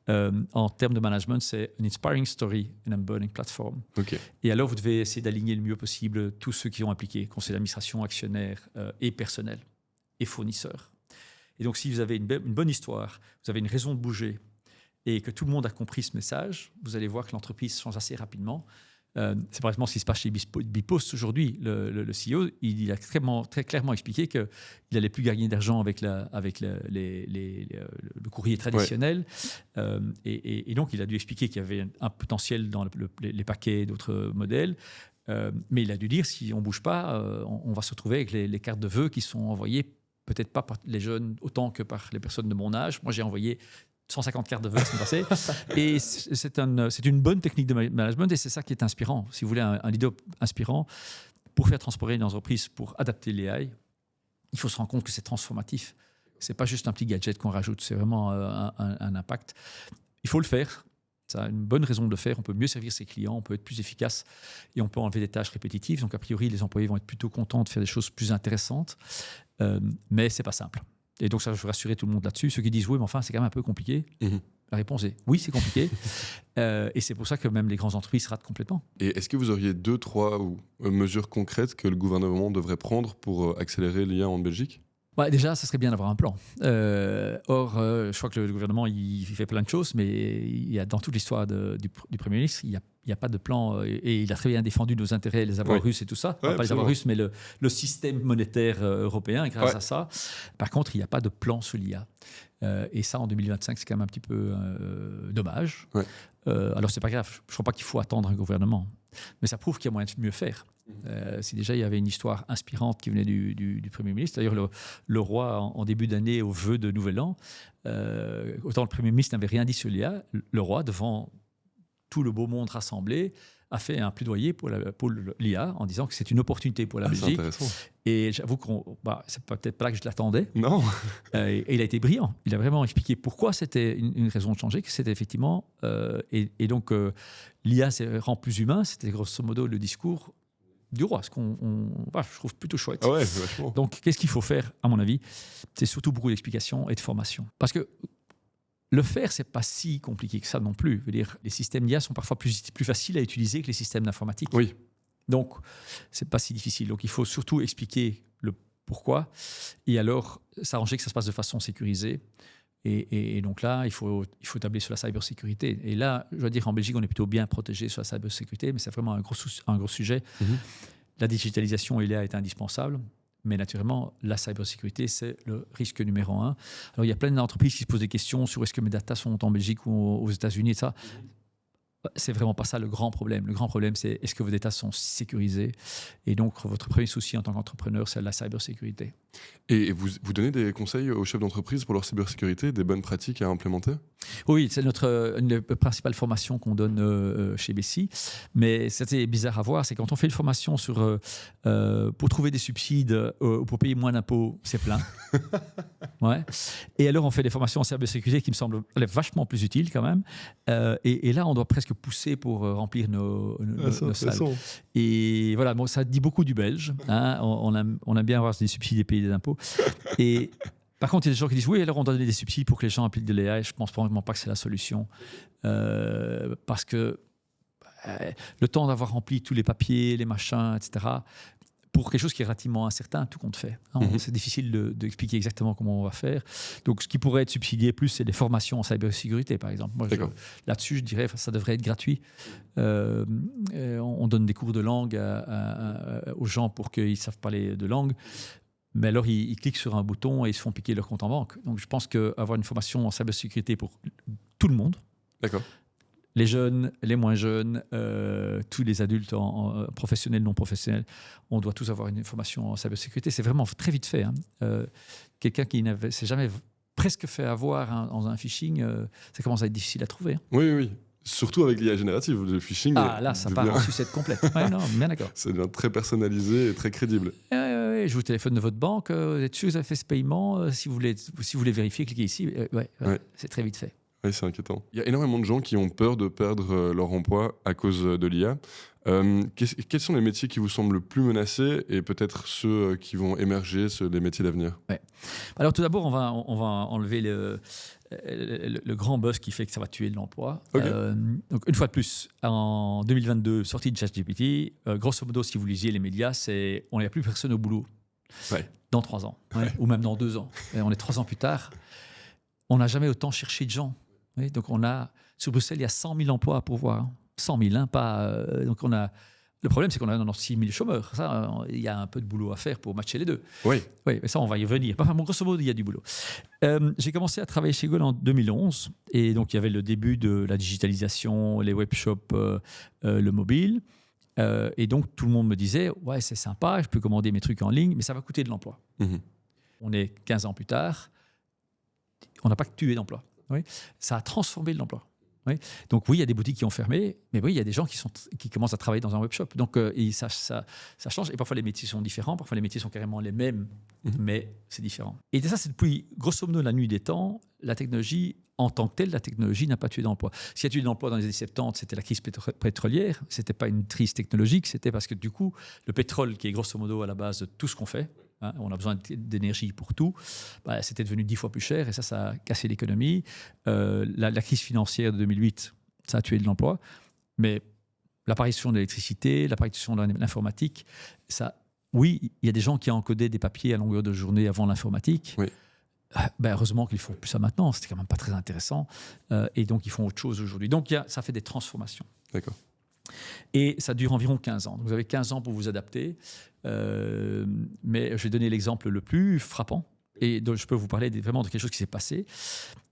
S1: en termes de management, c'est an inspiring story in a burning platform.
S2: Okay.
S1: Et alors, vous devez essayer d'aligner le mieux possible tous ceux qui ont impliqué, conseil d'administration, actionnaires et personnel et fournisseurs. Et donc, si vous avez une bonne histoire, vous avez une raison de bouger et que tout le monde a compris ce message, vous allez voir que l'entreprise change assez rapidement. C'est par exemple ce qui se passe chez Bipost aujourd'hui. Le CEO, il a très clairement expliqué qu'il n'allait plus gagner d'argent avec le courrier traditionnel. Et donc, il a dû expliquer qu'il y avait un potentiel dans les paquets d'autres modèles. Mais il a dû dire, si on ne bouge pas, on va se retrouver avec les cartes de vœux qui sont envoyées, peut-être pas par les jeunes autant que par les personnes de mon âge. Moi, j'ai envoyé 150 cartes de vœux la semaine passée. Et c'est une bonne technique de management et c'est ça qui est inspirant. Si vous voulez un leader inspirant, pour faire transporter une entreprise, pour adapter l'AI, il faut se rendre compte que c'est transformatif. Ce n'est pas juste un petit gadget qu'on rajoute, c'est vraiment un impact. Il faut le faire. Ça a une bonne raison de le faire. On peut mieux servir ses clients, on peut être plus efficace et on peut enlever des tâches répétitives. Donc, a priori, les employés vont être plutôt contents de faire des choses plus intéressantes. Mais ce n'est pas simple. Et donc, ça, je veux rassurer tout le monde là-dessus. Ceux qui disent, oui, mais enfin, c'est quand même un peu compliqué. La réponse est, oui, c'est compliqué. Et c'est pour ça que même les grandes entreprises ratent complètement. Et
S2: est-ce que vous auriez 2, 3 mesures concrètes que le gouvernement devrait prendre pour accélérer l'IA en Belgique ?
S1: Déjà, ça serait bien d'avoir un plan. Or, je crois que le gouvernement, il fait plein de choses, mais il y a, dans toute l'histoire du Premier ministre, il n'y a pas de plan. Et il a très bien défendu nos intérêts, les avoirs russes et tout ça. Pas les avoirs russes, mais le système monétaire européen, grâce à ça. Par contre, il n'y a pas de plan sur l'IA. Et ça, en 2025, c'est quand même un petit peu dommage. Alors, c'est pas grave. Je ne crois pas qu'il faut attendre un gouvernement. Mais ça prouve qu'il y a moyen de mieux faire. Si déjà il y avait une histoire inspirante qui venait du Premier ministre. D'ailleurs, le roi, en début d'année, au vœu de Nouvel An, autant le Premier ministre n'avait rien dit sur l'IA, le roi, devant tout le beau monde rassemblé, a fait un plaidoyer pour l'IA en disant que c'est une opportunité pour la Belgique. Et j'avoue que c'est peut-être pas là que je l'attendais.
S2: Non.
S1: Et il a été brillant. Il a vraiment expliqué pourquoi c'était une raison de changer, que c'était effectivement... et donc, l'IA rend plus humain. C'était grosso modo le discours du roi, ce je trouve plutôt chouette.
S2: Ah ouais, vachement.
S1: Donc, qu'est-ce qu'il faut faire, à mon avis ? C'est surtout beaucoup d'explications et de formation. Parce que le faire, c'est pas si compliqué que ça non plus. Je veux dire, les systèmes d'IA sont parfois plus faciles à utiliser que les systèmes d'informatique.
S2: Oui.
S1: Donc, c'est pas si difficile. Donc, il faut surtout expliquer le pourquoi et alors s'arranger que ça se passe de façon sécurisée. Et donc là, il faut tabler sur la cybersécurité. Et là, je dois dire qu'en Belgique, on est plutôt bien protégé sur la cybersécurité, mais c'est vraiment un gros sujet. La digitalisation, il est indispensable. Mais naturellement, la cybersécurité, c'est le risque numéro 1. Alors, il y a plein d'entreprises qui se posent des questions sur est-ce que mes datas sont en Belgique ou aux États-Unis et ça. C'est vraiment pas ça le grand problème. Le grand problème, c'est est-ce que vos datas sont sécurisés ? Et donc, votre premier souci en tant qu'entrepreneur, c'est la cybersécurité.
S2: Et vous donnez des conseils aux chefs d'entreprise pour leur cybersécurité, des bonnes pratiques à implémenter ?
S1: Oui, c'est une des principales formations qu'on donne chez Bessie. Mais c'était bizarre à voir, c'est quand on fait une formation pour trouver des subsides ou pour payer moins d'impôts, c'est plein. Ouais. Et alors, on fait des formations en cybersécurité qui me semblent vachement plus utiles quand même. Et là, on doit presque pousser pour remplir nos salles. Et voilà, bon, ça dit beaucoup du Belge. Hein. On aime bien avoir des subsides et payer des impôts. Et par contre, il y a des gens qui disent oui, alors on doit donner des subsides pour que les gens appliquent de l'AI. Je ne pense vraiment pas que c'est la solution. Parce que le temps d'avoir rempli tous les papiers, les machins, etc., pour quelque chose qui est relativement incertain, tout compte fait. C'est difficile d'expliquer exactement comment on va faire. Donc, ce qui pourrait être subsidié plus, c'est des formations en cybersécurité, par exemple. Moi, là-dessus, je dirais que ça devrait être gratuit. On donne des cours de langue aux gens pour qu'ils savent parler de langue. Mais alors, ils cliquent sur un bouton et ils se font piquer leur compte en banque. Donc, je pense qu'avoir une formation en cybersécurité pour tout le monde, les jeunes, les moins jeunes, tous les adultes professionnels, non professionnels, on doit tous avoir une formation en cybersécurité. C'est vraiment très vite fait. Hein. Quelqu'un qui s'est jamais presque fait avoir dans un phishing, ça commence à être difficile à trouver. Hein.
S2: Oui. Surtout avec l'IA générative, le phishing.
S1: Ah là, ça part en sucette complète. Ouais, non, bien d'accord.
S2: Ça devient très personnalisé et très crédible.
S1: ouais, je vous téléphone de votre banque, vous êtes sûr que vous avez fait ce paiement, si vous voulez vérifier, cliquez ici. Ouais, c'est très vite fait.
S2: Oui, c'est inquiétant. Il y a énormément de gens qui ont peur de perdre leur emploi à cause de l'IA. Quels sont les métiers qui vous semblent le plus menacés et peut-être ceux qui vont émerger, les métiers d'avenir?
S1: Alors tout d'abord, on va enlever le grand buzz qui fait que ça va tuer de l'emploi.
S2: Okay.
S1: Donc une fois de plus, en 2022, sortie de ChatGPT, grosso modo, si vous lisiez les médias, c'est on n'a plus personne au boulot dans 3 ans, ou même dans 2 ans. Et on est 3 ans plus tard. On n'a jamais autant cherché de gens. Donc sur Bruxelles, il y a 100 000 emplois à pourvoir. 100 000, pas. Donc le problème, c'est qu'on a 6 000 chômeurs. Ça, il y a un peu de boulot à faire pour matcher les deux.
S2: Oui,
S1: mais ça, on va y revenir. Enfin, grosso modo, il y a du boulot. J'ai commencé à travailler chez Google en 2011. Et donc, il y avait le début de la digitalisation, les webshops, le mobile. Et donc, tout le monde me disait, ouais, c'est sympa, je peux commander mes trucs en ligne, mais ça va coûter de l'emploi. On est 15 ans plus tard. On n'a pas tué d'emploi. Ça a transformé l'emploi. Donc oui, il y a des boutiques qui ont fermé, mais oui, il y a des gens qui commencent à travailler dans un webshop. Donc ça change. Et parfois, les métiers sont différents. Parfois, les métiers sont carrément les mêmes, mais c'est différent. Et ça, c'est depuis, grosso modo, la nuit des temps. La technologie, en tant que telle, la technologie n'a pas tué d'emploi. S'il y a tué d'emploi dans les années 70, c'était la crise pétrolière. Ce n'était pas une crise technologique. C'était parce que, du coup, le pétrole, qui est grosso modo à la base de tout ce qu'on fait, on a besoin d'énergie pour tout. C'était devenu 10 fois plus cher et ça a cassé l'économie. La crise financière de 2008, ça a tué de l'emploi. Mais l'apparition de l'électricité, l'apparition de l'informatique, oui, il y a des gens qui ont encodé des papiers à longueur de journée avant l'informatique.
S2: Oui.
S1: Heureusement qu'ils ne font plus ça maintenant. C'était quand même pas très intéressant. Et donc, ils font autre chose aujourd'hui. Donc, ça fait des transformations.
S2: D'accord.
S1: Et ça dure environ 15 ans. Donc vous avez 15 ans pour vous adapter. Mais je vais donner l'exemple le plus frappant. Et donc je peux vous parler vraiment de quelque chose qui s'est passé.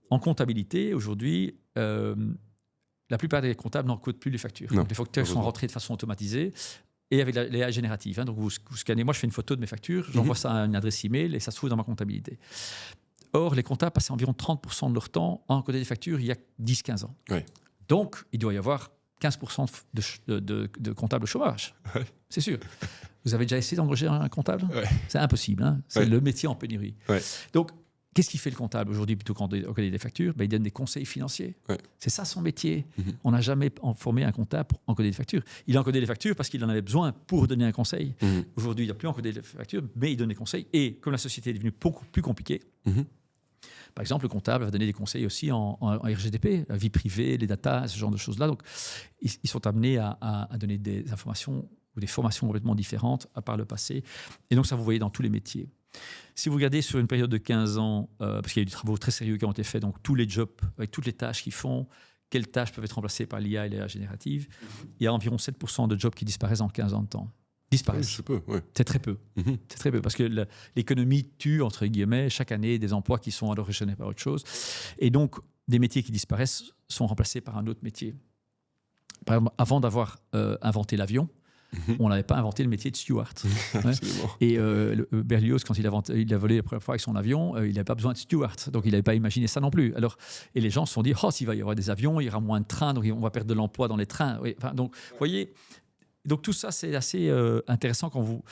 S1: En comptabilité, aujourd'hui, la plupart des comptables n'encodent plus les factures. Donc les factures sont rentrées de façon automatisée et avec l'IA générative. Donc vous scannez. Moi, je fais une photo de mes factures, j'envoie ça à une adresse email et ça se trouve dans ma comptabilité. Or, les comptables passaient environ 30% de leur temps à encoder des factures il y a 10-15 ans.
S2: Oui.
S1: Donc, il doit y avoir 15% de comptables au chômage.
S2: Ouais.
S1: C'est sûr. Vous avez déjà essayé d'engager un comptable ? C'est impossible. C'est le métier en pénurie. Donc, qu'est-ce qu'il fait le comptable aujourd'hui plutôt qu'encoder des factures ? Il donne des conseils financiers. C'est ça son métier. On n'a jamais formé un comptable pour encoder des factures. Il a encodé des factures parce qu'il en avait besoin pour donner un conseil. Aujourd'hui, il n'a plus encodé des factures, mais il donne des conseils. Et comme la société est devenue beaucoup plus compliquée, par exemple, le comptable va donner des conseils aussi en RGDP, la vie privée, les datas, ce genre de choses-là. Donc, ils sont amenés à donner des informations ou des formations complètement différentes à par le passé. Et donc, ça, vous voyez dans tous les métiers. Si vous regardez sur une période de 15 ans, parce qu'il y a eu des travaux très sérieux qui ont été faits, donc tous les jobs, avec toutes les tâches qu'ils font, quelles tâches peuvent être remplacées par l'IA et l'IA générative, il y a environ 7% de jobs qui disparaissent en 15 ans de temps. Disparaissent.
S2: C'est peu,
S1: C'est très peu. C'est très peu parce que l'économie tue, entre guillemets, chaque année des emplois qui sont alors rechaînés par autre chose. Et donc, des métiers qui disparaissent sont remplacés par un autre métier. Par exemple, avant d'avoir inventé l'avion, on n'avait pas inventé le métier de steward. Et Berlioz, quand il a volé la première fois avec son avion, il n'avait pas besoin de steward. Donc, il n'avait pas imaginé ça non plus. Et les gens se sont dit, s'il va y avoir des avions, il y aura moins de trains, donc on va perdre de l'emploi dans les trains. Donc, vous voyez... Donc tout ça, c'est assez intéressant quand vous...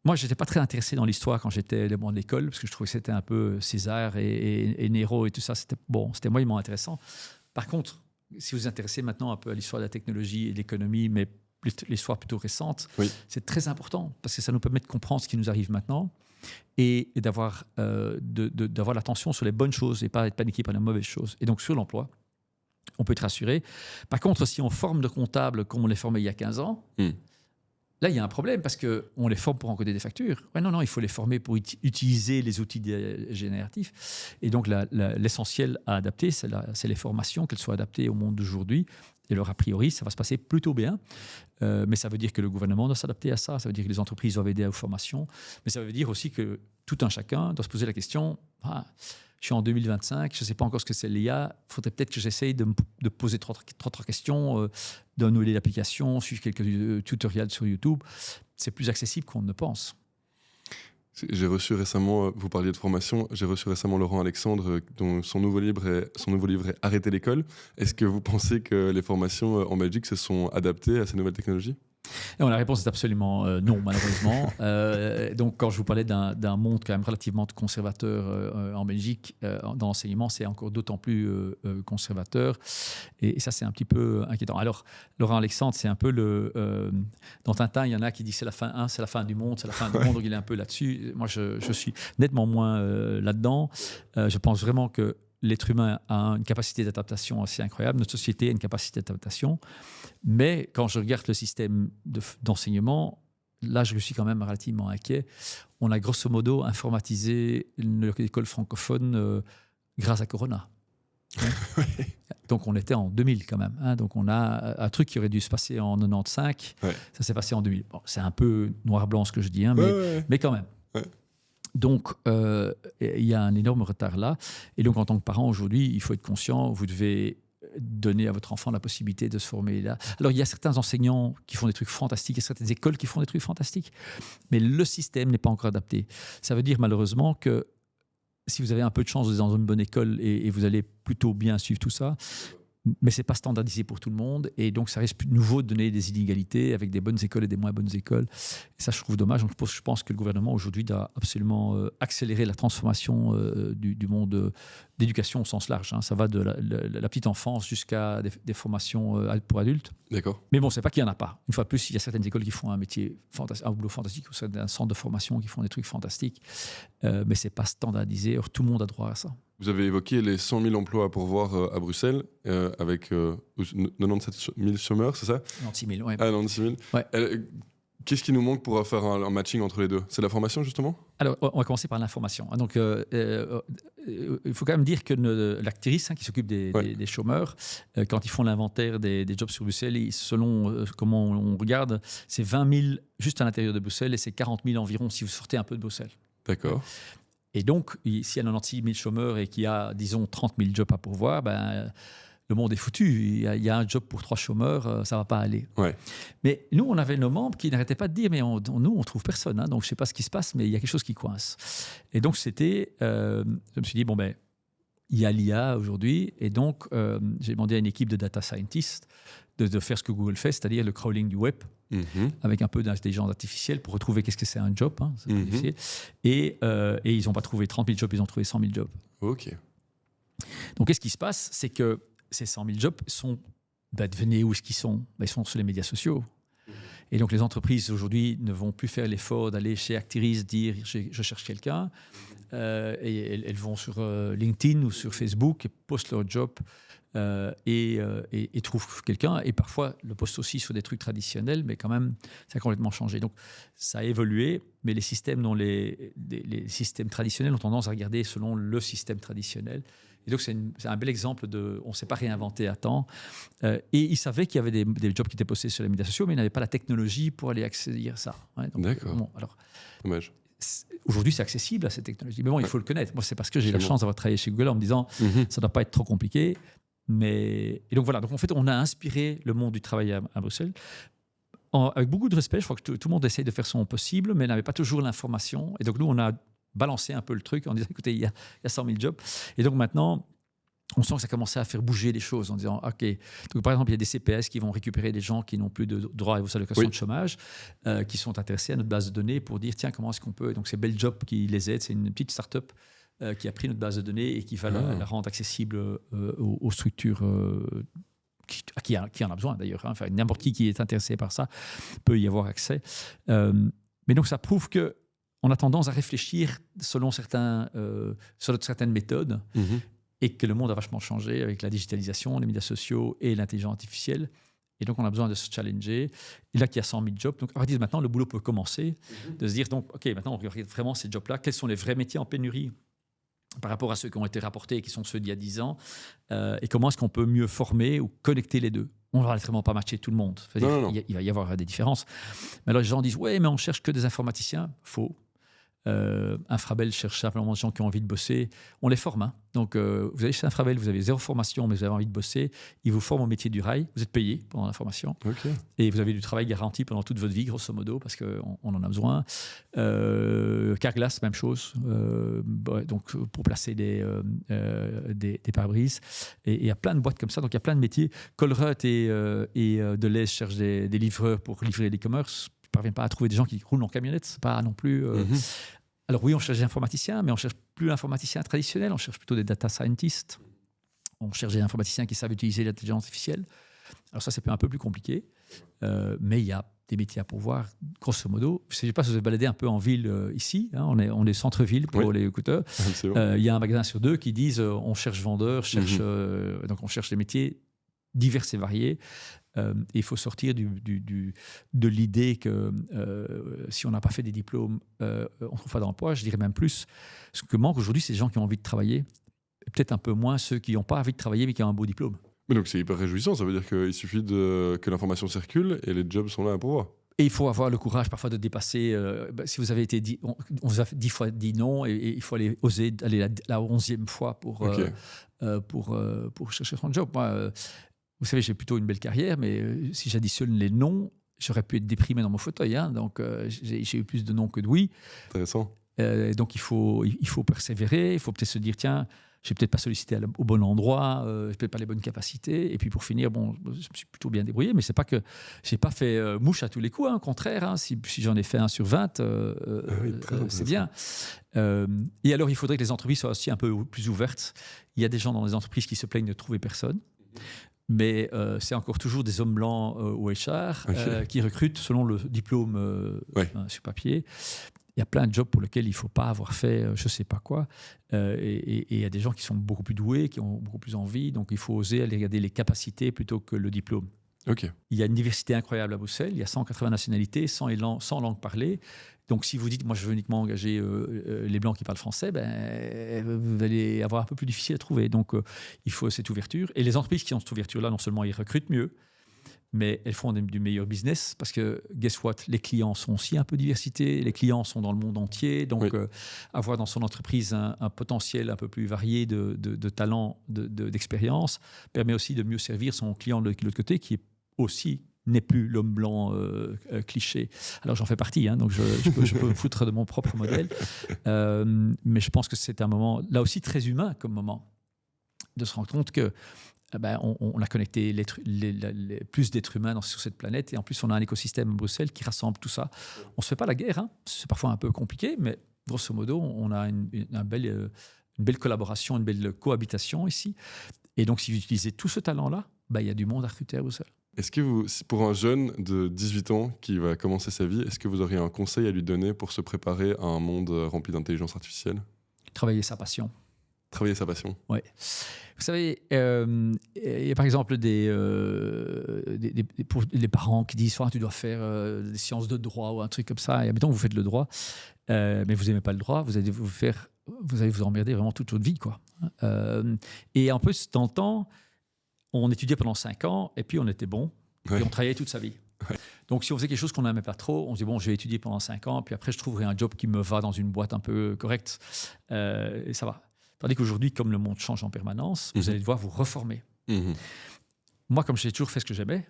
S1: Moi, je n'étais pas très intéressé dans l'histoire quand j'étais à l'école, parce que je trouvais que c'était un peu César et Néro et tout ça. C'était moyennement intéressant. Par contre, si vous vous intéressez maintenant un peu à l'histoire de la technologie et de l'économie, mais l'histoire plutôt récente, c'est très important, parce que ça nous permet de comprendre ce qui nous arrive maintenant et d'avoir l'attention sur les bonnes choses et pas être paniqué par les mauvaises choses. Et donc, sur l'emploi, on peut être rassuré. Par contre, si on forme de comptables comme on les formait il y a 15 ans, là, il y a un problème parce qu'on les forme pour encoder des factures. Non, il faut les former pour utiliser les outils génératifs. Et donc, l'essentiel à adapter, c'est les formations, qu'elles soient adaptées au monde d'aujourd'hui. Et alors, a priori, ça va se passer plutôt bien. Mais ça veut dire que le gouvernement doit s'adapter à ça. Ça veut dire que les entreprises doivent aider aux formations. Mais ça veut dire aussi que tout un chacun doit se poser la question... je suis en 2025, je ne sais pas encore ce que c'est l'IA. Il faudrait peut-être que j'essaye de poser trois questions, downloader l'application, suivre quelques tutoriels sur YouTube. C'est plus accessible qu'on ne pense.
S2: J'ai reçu récemment, vous parliez de formation, j'ai reçu récemment Laurent Alexandre, dont son nouveau livre est Arrêter l'école. Est-ce que vous pensez que les formations en Belgique se sont adaptées à ces nouvelles technologies ?
S1: Non, la réponse est absolument non, malheureusement. Donc, quand je vous parlais d'un monde quand même relativement conservateur en Belgique, dans l'enseignement, c'est encore d'autant plus conservateur. Et ça, c'est un petit peu inquiétant. Alors, Laurent Alexandre, c'est un peu dans Tintin, il y en a qui disent c'est la fin, c'est la fin du monde, c'est la fin du monde. Donc, il est un peu là-dessus. Moi, je suis nettement moins là-dedans. Je pense vraiment que l'être humain a une capacité d'adaptation assez incroyable. Notre société a une capacité d'adaptation. Mais quand je regarde le système d'enseignement, là, je suis quand même relativement inquiet. On a grosso modo informatisé l'école francophone grâce à Corona. Hein. Donc, on était en 2000 quand même. Hein. Donc, on a un truc qui aurait dû se passer en 95. Ouais. Ça s'est passé en 2000. Bon, c'est un peu noir-blanc ce que je dis, hein, mais quand même. Ouais. Donc, il y a un énorme retard là. Et donc, en tant que parent, aujourd'hui, il faut être conscient, vous devez donner à votre enfant la possibilité de se former là. Alors, il y a certains enseignants qui font des trucs fantastiques, il y a certaines écoles qui font des trucs fantastiques, mais le système n'est pas encore adapté. Ça veut dire malheureusement que si vous avez un peu de chance, vous êtes dans une bonne école et vous allez plutôt bien suivre tout ça, mais ce n'est pas standardisé pour tout le monde. Et donc, ça risque de nouveau de donner des inégalités avec des bonnes écoles et des moins bonnes écoles. Et ça, je trouve dommage. Donc, je pense que le gouvernement, aujourd'hui, doit absolument accélérer la transformation du monde d'éducation au sens large. Hein. Ça va de la petite enfance jusqu'à des formations pour adultes.
S2: D'accord.
S1: Mais bon, c'est pas qu'il n'y en a pas. Une fois de plus, il y a certaines écoles qui font un métier fantastique, un boulot fantastique, ou certains centres de formation qui font des trucs fantastiques. Mais ce n'est pas standardisé. Or, tout le monde a droit à ça.
S2: Vous avez évoqué les 100 000 emplois à pourvoir à Bruxelles, avec 97 000 chômeurs, c'est ça ?
S1: 96 000, oui.
S2: Ah, 96 000. Ouais. Qu'est-ce qui nous manque pour faire un matching entre les deux ? C'est la formation, justement ?
S1: Alors, on va commencer par l'information. Donc, il faut quand même dire que l'actrice qui s'occupe des chômeurs, quand ils font l'inventaire des jobs sur Bruxelles, selon comment on regarde, c'est 20 000 juste à l'intérieur de Bruxelles et c'est 40 000 environ si vous sortez un peu de Bruxelles.
S2: D'accord.
S1: Et donc, s'il y a 96 000 chômeurs et qu'il y a, disons, 30 000 jobs à pourvoir, le monde est foutu. Il y a un job pour 3 chômeurs, ça ne va pas aller.
S2: Ouais.
S1: Mais nous, on avait nos membres qui n'arrêtaient pas de dire, mais nous, on ne trouve personne. Hein, donc, je ne sais pas ce qui se passe, mais il y a quelque chose qui coince. Et donc, je me suis dit, il y a l'IA aujourd'hui. Et donc, j'ai demandé à une équipe de data scientists de faire ce que Google fait, c'est-à-dire le crawling du web, avec un peu d'intelligence artificielle pour retrouver qu'est-ce que c'est un job. Hein, c'est difficile. Et ils n'ont pas trouvé 30 000 jobs, ils ont trouvé 100 000 jobs.
S2: OK.
S1: Donc, qu'est-ce qui se passe ? C'est que ces 100 000 jobs sont, devenez où est-ce qu'ils sont ? Ils sont sur les médias sociaux. Et donc, les entreprises aujourd'hui ne vont plus faire l'effort d'aller chez Actiris dire je cherche quelqu'un. Et elles vont sur LinkedIn ou sur Facebook et postent leur job et trouvent quelqu'un. Et parfois, le postent aussi sur des trucs traditionnels, mais quand même, ça a complètement changé. Donc, ça a évolué, mais les systèmes systèmes traditionnels ont tendance à regarder selon le système traditionnel. Et donc, c'est un bel exemple on ne s'est pas réinventé à temps. Et ils savaient qu'il y avait des jobs qui étaient postés sur les médias sociaux, mais ils n'avaient pas la technologie pour aller accéder à ça. Ouais, donc,
S2: d'accord.
S1: Alors,
S2: dommage.
S1: Aujourd'hui, c'est accessible à cette technologie. Mais bon, il faut le connaître. Moi, c'est parce que j'ai la chance d'avoir travaillé chez Google en me disant ça ne doit pas être trop compliqué. Et donc, voilà. Donc, en fait, on a inspiré le monde du travail à Bruxelles. Avec beaucoup de respect, je crois que tout le monde essaye de faire son possible, mais n'avait pas toujours l'information. Et donc, nous, on a balancé un peu le truc en disant, écoutez, il y a 100 000 jobs. Et donc, maintenant, on sent que ça commençait à faire bouger les choses en disant, OK, donc, par exemple, il y a des CPS qui vont récupérer des gens qui n'ont plus de droit à vos allocations de chômage, qui sont intéressés à notre base de données pour dire, tiens, comment est-ce qu'on peut... Donc, c'est Beljob qui les aide, c'est une petite start-up qui a pris notre base de données et qui va la rendre accessible aux structures qui en a besoin d'ailleurs. Hein. Enfin, n'importe qui est intéressé par ça peut y avoir accès. Mais donc, ça prouve qu'on a tendance à réfléchir selon certaines méthodes et que le monde a vachement changé avec la digitalisation, les médias sociaux et l'intelligence artificielle. Et donc, on a besoin de se challenger. Et là, qu'il y a 100 000 jobs. Donc, à partir de maintenant, le boulot peut commencer de se dire, donc, OK, maintenant, on regarde vraiment ces jobs-là. Quels sont les vrais métiers en pénurie par rapport à ceux qui ont été rapportés et qui sont ceux d'il y a 10 ans et comment est-ce qu'on peut mieux former ou connecter les deux. On ne va vraiment pas matcher tout le monde.
S2: Non.
S1: Il va y avoir des différences. Mais alors, les gens disent, ouais, mais on cherche que des informaticiens. Faux. Infrabel cherche simplement des gens qui ont envie de bosser. On les forme. Hein. Donc, vous allez chez Infrabel, vous avez 0 formation, mais vous avez envie de bosser. Ils vous forment au métier du rail. Vous êtes payé pendant la formation.
S2: Okay.
S1: Et vous avez du travail garanti pendant toute votre vie, grosso modo, parce qu'on en a besoin. Carglass, même chose. Donc, pour placer des pare-brises. Et il y a plein de boîtes comme ça. Donc, il y a plein de métiers. Colruyt et Deleuze cherchent des livreurs pour livrer l'e-commerce. Ils ne parviennent pas à trouver des gens qui roulent en camionnette. Ce n'est pas non plus... Alors oui, on cherche des informaticiens, mais on ne cherche plus l'informaticien traditionnel. On cherche plutôt des data scientists. On cherche des informaticiens qui savent utiliser l'intelligence artificielle. Alors ça, c'est un peu plus compliqué. Mais il y a des métiers à pourvoir, grosso modo. Je ne sais pas si vous avez baladé un peu en ville ici. Hein, on est centre-ville pour les écouteurs. Il y a un magasin sur 2 qui disent on cherche vendeur, donc on cherche des métiers divers et variés. Il faut sortir de l'idée que si on n'a pas fait des diplômes, on ne trouve pas d'emploi. Je dirais même plus. Ce que manque aujourd'hui, c'est des gens qui ont envie de travailler. Et peut-être un peu moins ceux qui n'ont pas envie de travailler mais qui ont un beau diplôme.
S2: Mais donc c'est hyper réjouissant. Ça veut dire qu'il suffit que l'information circule et les jobs sont là pour voir.
S1: Et il faut avoir le courage parfois de dépasser. Si vous avez été on vous a 10 fois dit non, et il faut oser aller la 11e fois pour chercher son job. Moi, vous savez, j'ai plutôt une belle carrière, mais si j'additionne les noms, j'aurais pu être déprimé dans mon fauteuil. Hein, donc, j'ai eu plus de noms que de oui.
S2: Intéressant.
S1: Donc, il faut persévérer. Il faut peut-être se dire, tiens, je n'ai peut-être pas sollicité au bon endroit, je n'ai peut-être pas les bonnes capacités. Et puis, pour finir, bon, je me suis plutôt bien débrouillé, mais ce n'est pas que je n'ai pas fait mouche à tous les coups. Hein, au contraire, hein, si j'en ai fait 1 sur 20, c'est bien. Et alors, il faudrait que les entreprises soient aussi un peu plus ouvertes. Il y a des gens dans les entreprises qui se plaignent de trouver personne. Mais c'est encore toujours des hommes blancs au HR qui recrutent selon le diplôme sur papier. Il y a plein de jobs pour lesquels il ne faut pas avoir fait je ne sais pas quoi. Et il y a des gens qui sont beaucoup plus doués, qui ont beaucoup plus envie. Donc, il faut oser aller regarder les capacités plutôt que le diplôme.
S2: Okay.
S1: Il y a une diversité incroyable à Bruxelles. Il y a 180 nationalités, 100 langues parlées. Donc, si vous dites, moi, je veux uniquement engager les Blancs qui parlent français, vous allez avoir un peu plus difficile à trouver. Donc, il faut cette ouverture. Et les entreprises qui ont cette ouverture-là, non seulement ils recrutent mieux, mais elles font du meilleur business parce que, guess what, les clients sont aussi un peu diversité. Les clients sont dans le monde entier. Donc, avoir dans son entreprise un potentiel un peu plus varié de talents, d'expérience, permet aussi de mieux servir son client de l'autre côté qui est aussi n'est plus l'homme blanc cliché. Alors j'en fais partie, hein, donc je peux me foutre de mon propre modèle. Mais je pense que c'est un moment, là aussi très humain comme moment, de se rendre compte que on a connecté plus d'êtres humains sur cette planète, et en plus on a un écosystème à Bruxelles qui rassemble tout ça. On ne se fait pas la guerre, hein. C'est parfois un peu compliqué, mais grosso modo on a une belle collaboration, une belle cohabitation ici. Et donc si vous utilisez tout ce talent-là, il y a du monde à recruter à Bruxelles.
S2: Est-ce que pour un jeune de 18 ans qui va commencer sa vie, est-ce que vous auriez un conseil à lui donner pour se préparer à un monde rempli d'intelligence artificielle ?
S1: Travailler sa passion.
S2: Travailler sa passion.
S1: Oui. Vous savez, il y a par exemple pour les parents qui disent tu dois faire des sciences de droit ou un truc comme ça. Et admettons que vous faites le droit, mais vous n'aimez pas le droit, vous allez vous emmerder vraiment toute votre vie, quoi. Et en plus, dans le temps, on étudiait pendant 5 ans et puis on était bon et on travaillait toute sa vie. Ouais. Donc, si on faisait quelque chose qu'on n'aimait pas trop, on se dit bon, je vais étudier pendant 5 ans, puis après, je trouverai un job qui me va dans une boîte un peu correcte et ça va. Tandis qu'aujourd'hui, comme le monde change en permanence, vous allez devoir vous reformer. Moi, comme j'ai toujours fait ce que j'aimais,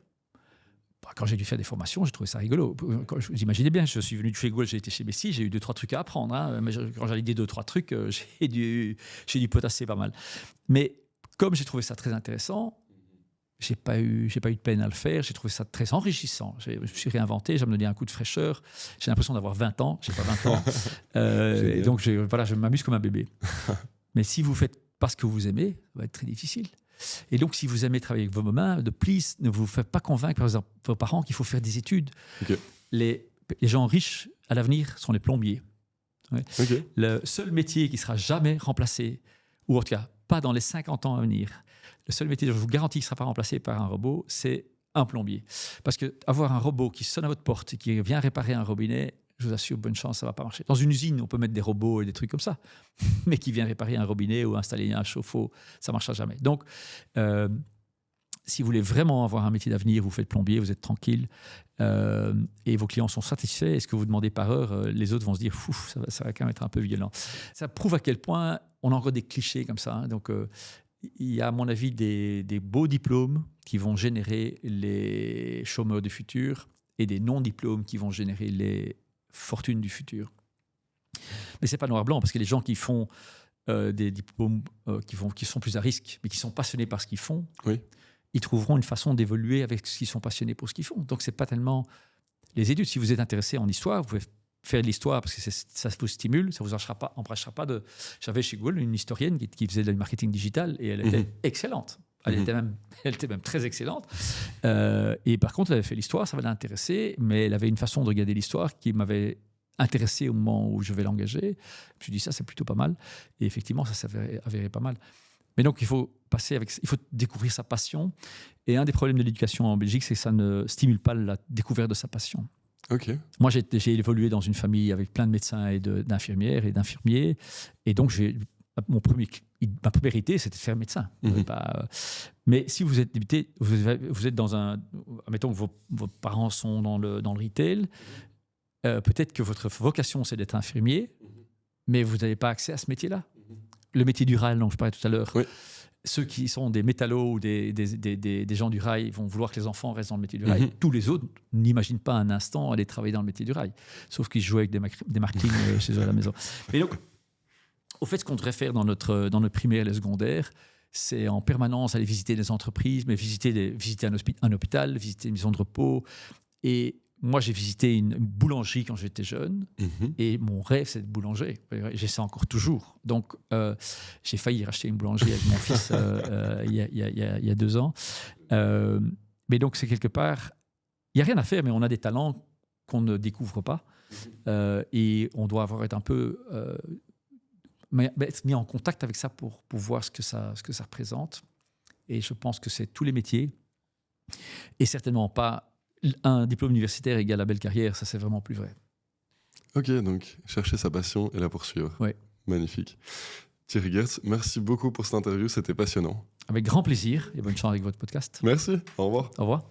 S1: quand j'ai dû faire des formations, j'ai trouvé ça rigolo. Vous imaginez bien, je suis venu de chez Google, j'ai été chez Bessie, j'ai eu 2-3 trucs à apprendre. Hein, mais quand j'allais dire 2-3 trucs, j'ai dû potasser pas mal. Mais comme j'ai trouvé ça très intéressant, j'ai pas eu de peine à le faire. J'ai trouvé ça très enrichissant. Je me suis réinventé, j'ai me donné un coup de fraîcheur. J'ai l'impression d'avoir 20 ans. J'ai pas 20 ans. Et donc, je m'amuse comme un bébé. Mais si vous faites pas ce que vous aimez, ça va être très difficile. Et donc, si vous aimez travailler avec vos mains, please, ne vous faites pas convaincre par exemple, vos parents qu'il faut faire des études. Okay. Les gens riches, à l'avenir, sont les plombiers. Ouais. Okay. Le seul métier qui ne sera jamais remplacé, ou en tout cas pas dans les 50 ans à venir, le seul métier, je vous garantis, qui ne sera pas remplacé par un robot, c'est un plombier. Parce qu'avoir un robot qui sonne à votre porte et qui vient réparer un robinet, je vous assure, bonne chance, ça ne va pas marcher. Dans une usine, on peut mettre des robots et des trucs comme ça, mais qui vient réparer un robinet ou installer un chauffe-eau, ça ne marchera jamais. Donc, si vous voulez vraiment avoir un métier d'avenir, vous faites plombier, vous êtes tranquille et vos clients sont satisfaits. Et ce que vous demandez par heure, les autres vont se dire ça va quand même être un peu violent. Ça prouve à quel point on a encore des clichés comme ça. Hein. Donc, il y a, à mon avis, des beaux diplômes qui vont générer les chômeurs du futur et des non-diplômes qui vont générer les fortunes du futur. Mais ce n'est pas noir-blanc, parce que les gens qui font des diplômes qui sont plus à risque, mais qui sont passionnés par ce qu'ils font,
S2: oui.
S1: Ils trouveront une façon d'évoluer avec ce qu'ils sont passionnés pour ce qu'ils font. Donc, ce n'est pas tellement les études. Si vous êtes intéressé en histoire, vous pouvez faire de l'histoire parce que ça vous stimule, ça ne vous empêchera pas de... J'avais chez Google une historienne qui faisait du marketing digital et elle était excellente. Elle était même très excellente. Et par contre, elle avait fait l'histoire, ça m'avait intéressé, mais elle avait une façon de regarder l'histoire qui m'avait intéressé au moment où je vais l'engager. Je me suis dit, ça, c'est plutôt pas mal. Et effectivement, ça s'est avéré pas mal. Mais donc, il faut découvrir sa passion. Et un des problèmes de l'éducation en Belgique, c'est que ça ne stimule pas la découverte de sa passion.
S2: Okay.
S1: Moi, j'ai évolué dans une famille avec plein de médecins et d'infirmières et d'infirmiers. Et donc, ma première idée, c'était de faire médecin. Mais si vous êtes débuté, vous êtes dans un... Admettons que vos parents sont dans le retail, peut-être que votre vocation, c'est d'être infirmier, mais vous n'avez pas accès à ce métier-là. Le métier du rail dont je parlais tout à l'heure.
S2: Oui.
S1: Ceux qui sont des métallos ou des gens du rail vont vouloir que les enfants restent dans le métier du rail. Tous les autres n'imaginent pas un instant aller travailler dans le métier du rail. Sauf qu'ils jouent avec des markings chez eux à la maison. Et donc, au fait, ce qu'on devrait faire dans notre primaire et le secondaire, c'est en permanence aller visiter des entreprises, mais visiter un hôpital, visiter une maison de repos. Et moi, j'ai visité une boulangerie quand j'étais jeune, et mon rêve, c'est de boulanger. J'essaie encore toujours. Donc, j'ai failli racheter une boulangerie avec mon fils il y a 2 ans. Mais donc, c'est quelque part... Il n'y a rien à faire, mais on a des talents qu'on ne découvre pas. Et on doit être un peu... être mis en contact avec ça pour voir ce que ça représente. Et je pense que c'est tous les métiers. Et certainement pas... Un diplôme universitaire égale la belle carrière, ça c'est vraiment plus vrai.
S2: Ok, donc chercher sa passion et la poursuivre.
S1: Ouais.
S2: Magnifique. Thierry Geerts, merci beaucoup pour cette interview, c'était passionnant.
S1: Avec grand plaisir et bonne chance avec votre podcast.
S2: Merci, au revoir.
S1: Au revoir.